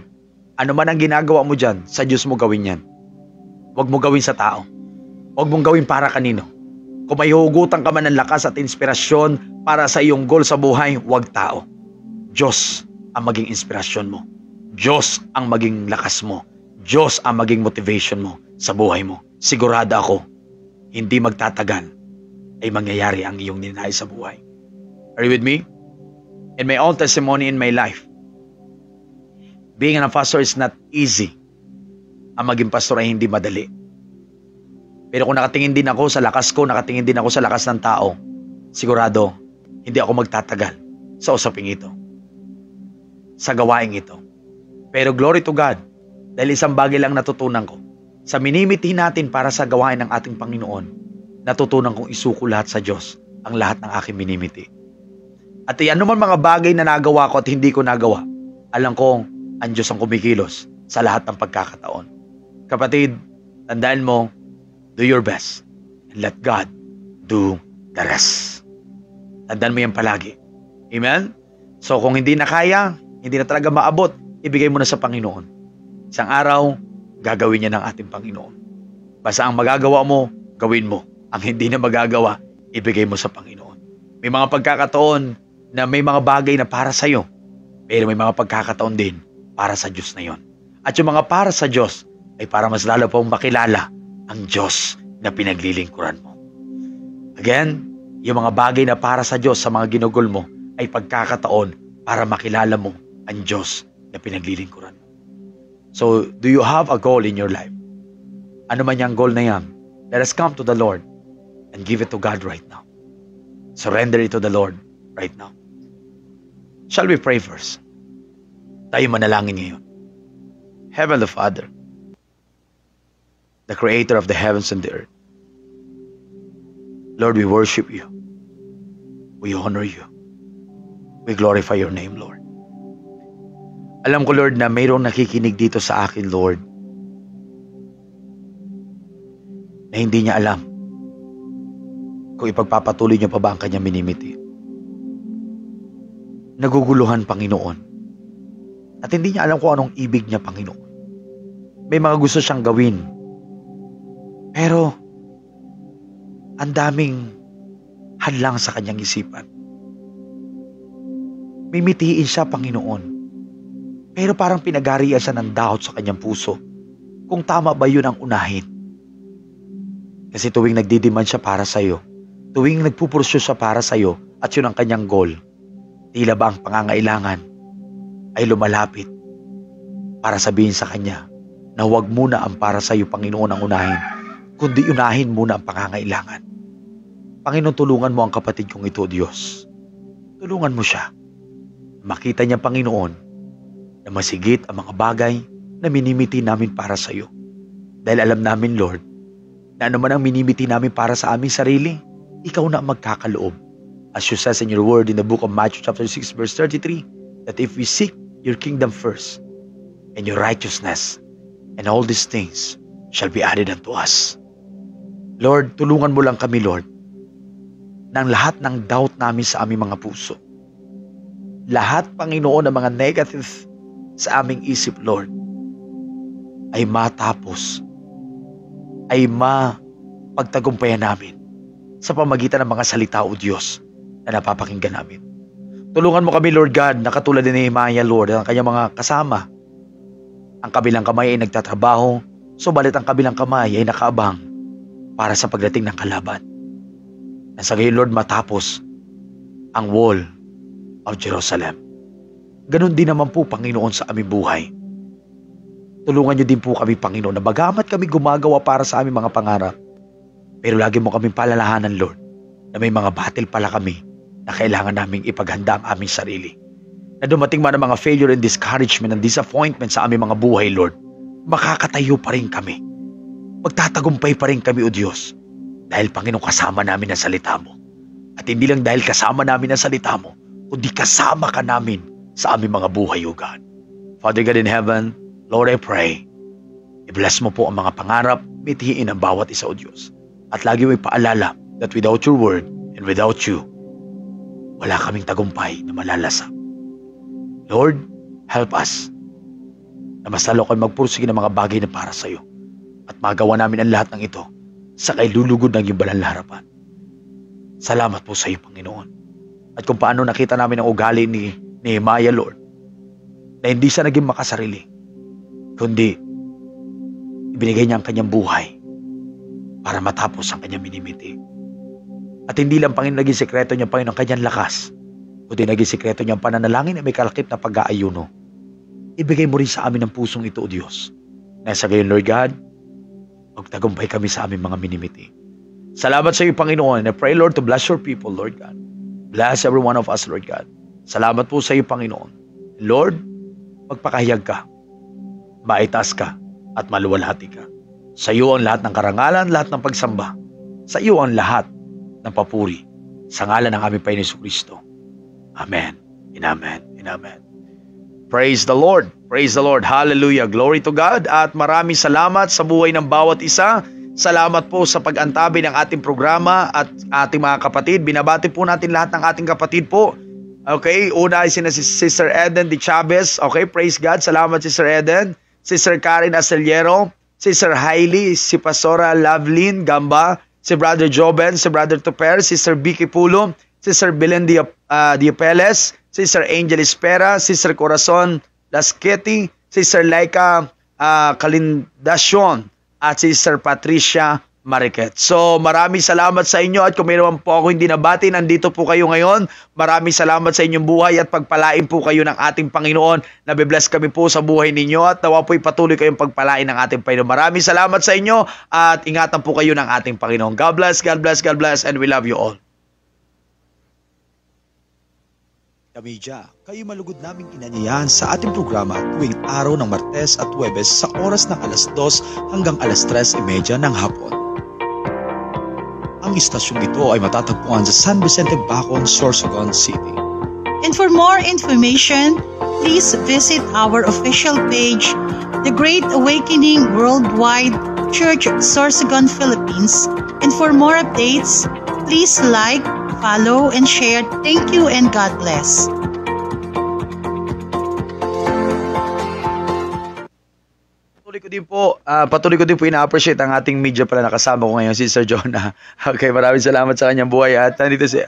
ano man ang ginagawa mo dyan, sa Diyos mo gawin yan. Huwag mo gawin sa tao. Huwag mong gawin para kanino. Kung may hugutan ka man ng lakas at inspirasyon para sa iyong goal sa buhay, huwag tao. Diyos ang maging inspirasyon mo. Diyos ang maging lakas mo. Diyos ang maging motivation mo sa buhay mo. Sigurado ako, hindi magtatagal ay mangyayari ang iyong ninais sa buhay. Are you with me? In my own testimony in my life, being a pastor is not easy. Ang maging pastor ay hindi madali. Pero kung nakatingin din ako sa lakas ko, nakatingin din ako sa lakas ng tao, sigurado, hindi ako magtatagal sa usaping ito. Sa gawaing ito. Pero glory to God, dahil isang bagay lang natutunan ko. Sa minimiti natin para sa gawain ng ating Panginoon, natutunan kong isuko lahat sa Diyos ang lahat ng aking minimiti. At ano man mga bagay na nagawa ko at hindi ko nagawa, alam kong ang Diyos ang kumikilos sa lahat ng pagkakataon. Kapatid, tandaan mo, do your best and let God do the rest. Tandaan mo yan palagi. Amen? So kung hindi na kaya, hindi na talaga maabot, ibigay mo na sa Panginoon. Isang araw, gagawin niya ng ating Panginoon. Basta ang magagawa mo, gawin mo. Ang hindi na magagawa, ibigay mo sa Panginoon. May mga pagkakataon na may mga bagay na para sa iyo, pero may mga pagkakataon din para sa Diyos na yon. At yung mga para sa Diyos ay para mas lalo pong makilala ang Diyos na pinaglilingkuran mo. Again, yung mga bagay na para sa Diyos sa mga ginugol mo ay pagkakataon para makilala mo ang Diyos na pinaglilingkuran mo. So, do you have a goal in your life? Ano man yung goal na yan, let us come to the Lord and give it to God right now. Surrender it to the Lord right now. Shall we pray first? Tayo manalangin ngayon. Heavenly Father, the Creator of the heavens and the earth, Lord, we worship you. We honor you. We glorify your name, Lord. Alam ko, Lord, na mayroong nakikinig dito sa akin, Lord, na hindi niya alam kung ipagpapatuloy niya pa ba ang kanyang minimiti. Naguguluhan, Panginoon. At hindi niya alam kung anong ibig niya, Panginoon. May mga gusto siyang gawin. Pero, ang daming hadlang sa kanyang isipan. Mimitiin siya, Panginoon. Pero parang pinagarian siya ng doubt sa kanyang puso kung tama ba yun ang unahin. Kasi tuwing nagdidiman siya para sa'yo, tuwing nagpupursyo siya para sa'yo at yun ang kanyang goal, tila ba ang pangangailangan ay lumalapit para sabihin sa kanya na huwag muna ang para sa'yo, Panginoon, ang unahin, kundi unahin muna ang pangangailangan. Panginoon, tulungan mo ang kapatid kong ito, Diyos. Tulungan mo siya. Makita niya, Panginoon, na masigit ang mga bagay na minimiti namin para sa iyo. Dahil alam namin, Lord, na anuman ang minimiti namin para sa aming sarili, ikaw na ang magkakaloob. As you says in your word in the book of Matthew chapter 6 verse 33, that if we seek your kingdom first and your righteousness, and all these things shall be added unto us. Lord, tulungan mo lang kami, Lord, ng lahat ng doubt namin sa aming mga puso. Lahat, Panginoon, ng mga negative sa aming isip, Lord, ay matapos, ay mapagtagumpayan namin sa pamagitan ng mga salita, O Diyos, na napapakinggan namin. Tulungan mo kami, Lord God, na katulad ni Nehemiah, Lord, ang kanyang mga kasama. Ang kabilang kamay ay nagtatrabaho, subalit ang kabilang kamay ay nakaabang para sa pagdating ng kalaban. Na sa gayon, Lord, matapos ang wall of Jerusalem. Ganon din naman po, Panginoon, sa aming buhay. Tulungan niyo din po kami, Panginoon, na bagamat kami gumagawa para sa aming mga pangarap, pero lagi mo kaming palalahanan, Lord, na may mga battle pala kami na kailangan naming ipaghanda ang aming sarili. Na dumating man ang mga failure and discouragement and disappointment sa aming mga buhay, Lord, makakatayo pa rin kami. Magtatagumpay pa rin kami, O Diyos, dahil, Panginoon, kasama namin ang salita mo. At hindi lang dahil kasama namin ang salita mo, kundi kasama ka namin sa aming mga buhay, O God. Father God in heaven, Lord, I pray, i-bless mo po ang mga pangarap, mithiin ang bawat isa, O Diyos. At lagi mo ipaalala that without your word and without you, wala kaming tagumpay na malalasap. Lord, help us na mas lalo kayo magpursige ng mga bagay na para sa iyo at magawa namin ang lahat ng ito sa kailulugod ng iyong banal na harapan. Salamat po sa iyo, Panginoon. At kung paano nakita namin ang ugali ni Nehemiah, Lord, na hindi siya naging makasarili, kundi ibinigay niya ang kanyang buhay para matapos ang kanyang minimiti. At hindi lang, Panginoon, naging sekreto niya, Panginoon, ang kanyang lakas, kundi naging sekreto niya ang pananalangin na may kalakip na pag-aayuno. Ibigay mo rin sa amin ang pusong ito, O Diyos. Nasa gayon, Lord God, magtagumpay kami sa aming mga minimiti. Salamat sa iyo, Panginoon. And I pray, Lord, to bless your people, Lord God. Bless every one of us, Lord God. Salamat po sa iyo, Panginoon. Lord, magpakahiyag ka, maitaas ka, at maluwalhati ka. Sa iyo ang lahat ng karangalan, lahat ng pagsamba. Sa iyo ang lahat ng papuri. Sa ngalan ng aming Panginoon Jesucristo. Amen. And amen. And amen. Praise the Lord. Praise the Lord. Hallelujah. Glory to God. At maraming salamat sa buhay ng bawat isa. Salamat po sa pag-antabi ng ating programa at ating mga kapatid. Binabati po natin lahat ng ating kapatid po. Okay, una ay si Sister Eden de Chavez. Okay, praise God. Salamat, Sister Eden. Sister Karen Aceliero. Sister Hailey. Si Pastora Lovelyn Gamba. Si Brother Joben. Si Brother Toper. Sister Vicky Pulo. Sister Belen Diapeles. Sister Angel Espera. Sister Corazon Lasqueti. Sister Laika Kalindacion. At Sister Patricia Mariquet. So maraming salamat sa inyo at kung mayroon po ako hindi nabati, nandito po kayo ngayon. Maraming salamat sa inyong buhay at pagpalain po kayo ng ating Panginoon. Nabibless kami po sa buhay ninyo at nawa po'y patuloy kayong pagpalain ng ating Panginoon. Maraming salamat sa inyo at ingatan po kayo ng ating Panginoon. God bless, God bless, God bless, and we love you all. Kamidya, kayo malugod naming inanyayahan sa ating programa tuwing araw ng Martes at Huwebes sa oras ng 2:00 hanggang 3:30 ng hapon. Ang istasyong ito ay matatagpuan sa San Vicente Bacon, Sorsogon City. And for more information, please visit our official page, The Great Awakening Worldwide Church Sorsogon, Philippines. And for more updates, please like, follow, and share. Thank you and God bless. Tuloy ko Patuloy ko din po ina-appreciate ang ating media pala nakasama ko ngayon, si Sir Jonah. Okay, maraming salamat sa kanyang buhay at nandito si...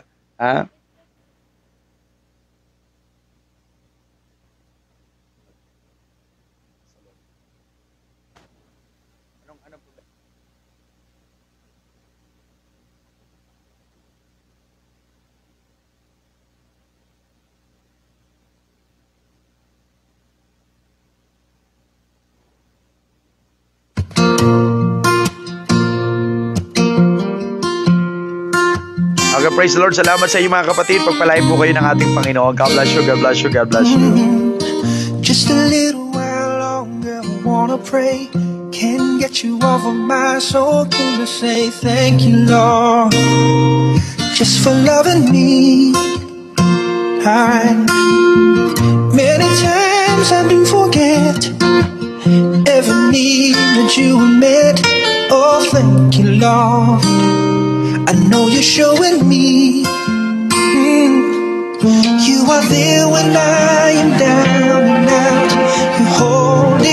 Okay, praise the Lord. Salamat sa inyo mga kapatid. Pagpalain po kayo ng ating Panginoon. God bless you, God bless you, God bless you. Just a little while longer, I wanna pray. Can't get you off of my soul. Can I say thank you, Lord, just for loving me. Many times I do forget every need that you met. Oh, thank you, Lord. I know you're showing me. You are there when I am down and out. You hold it.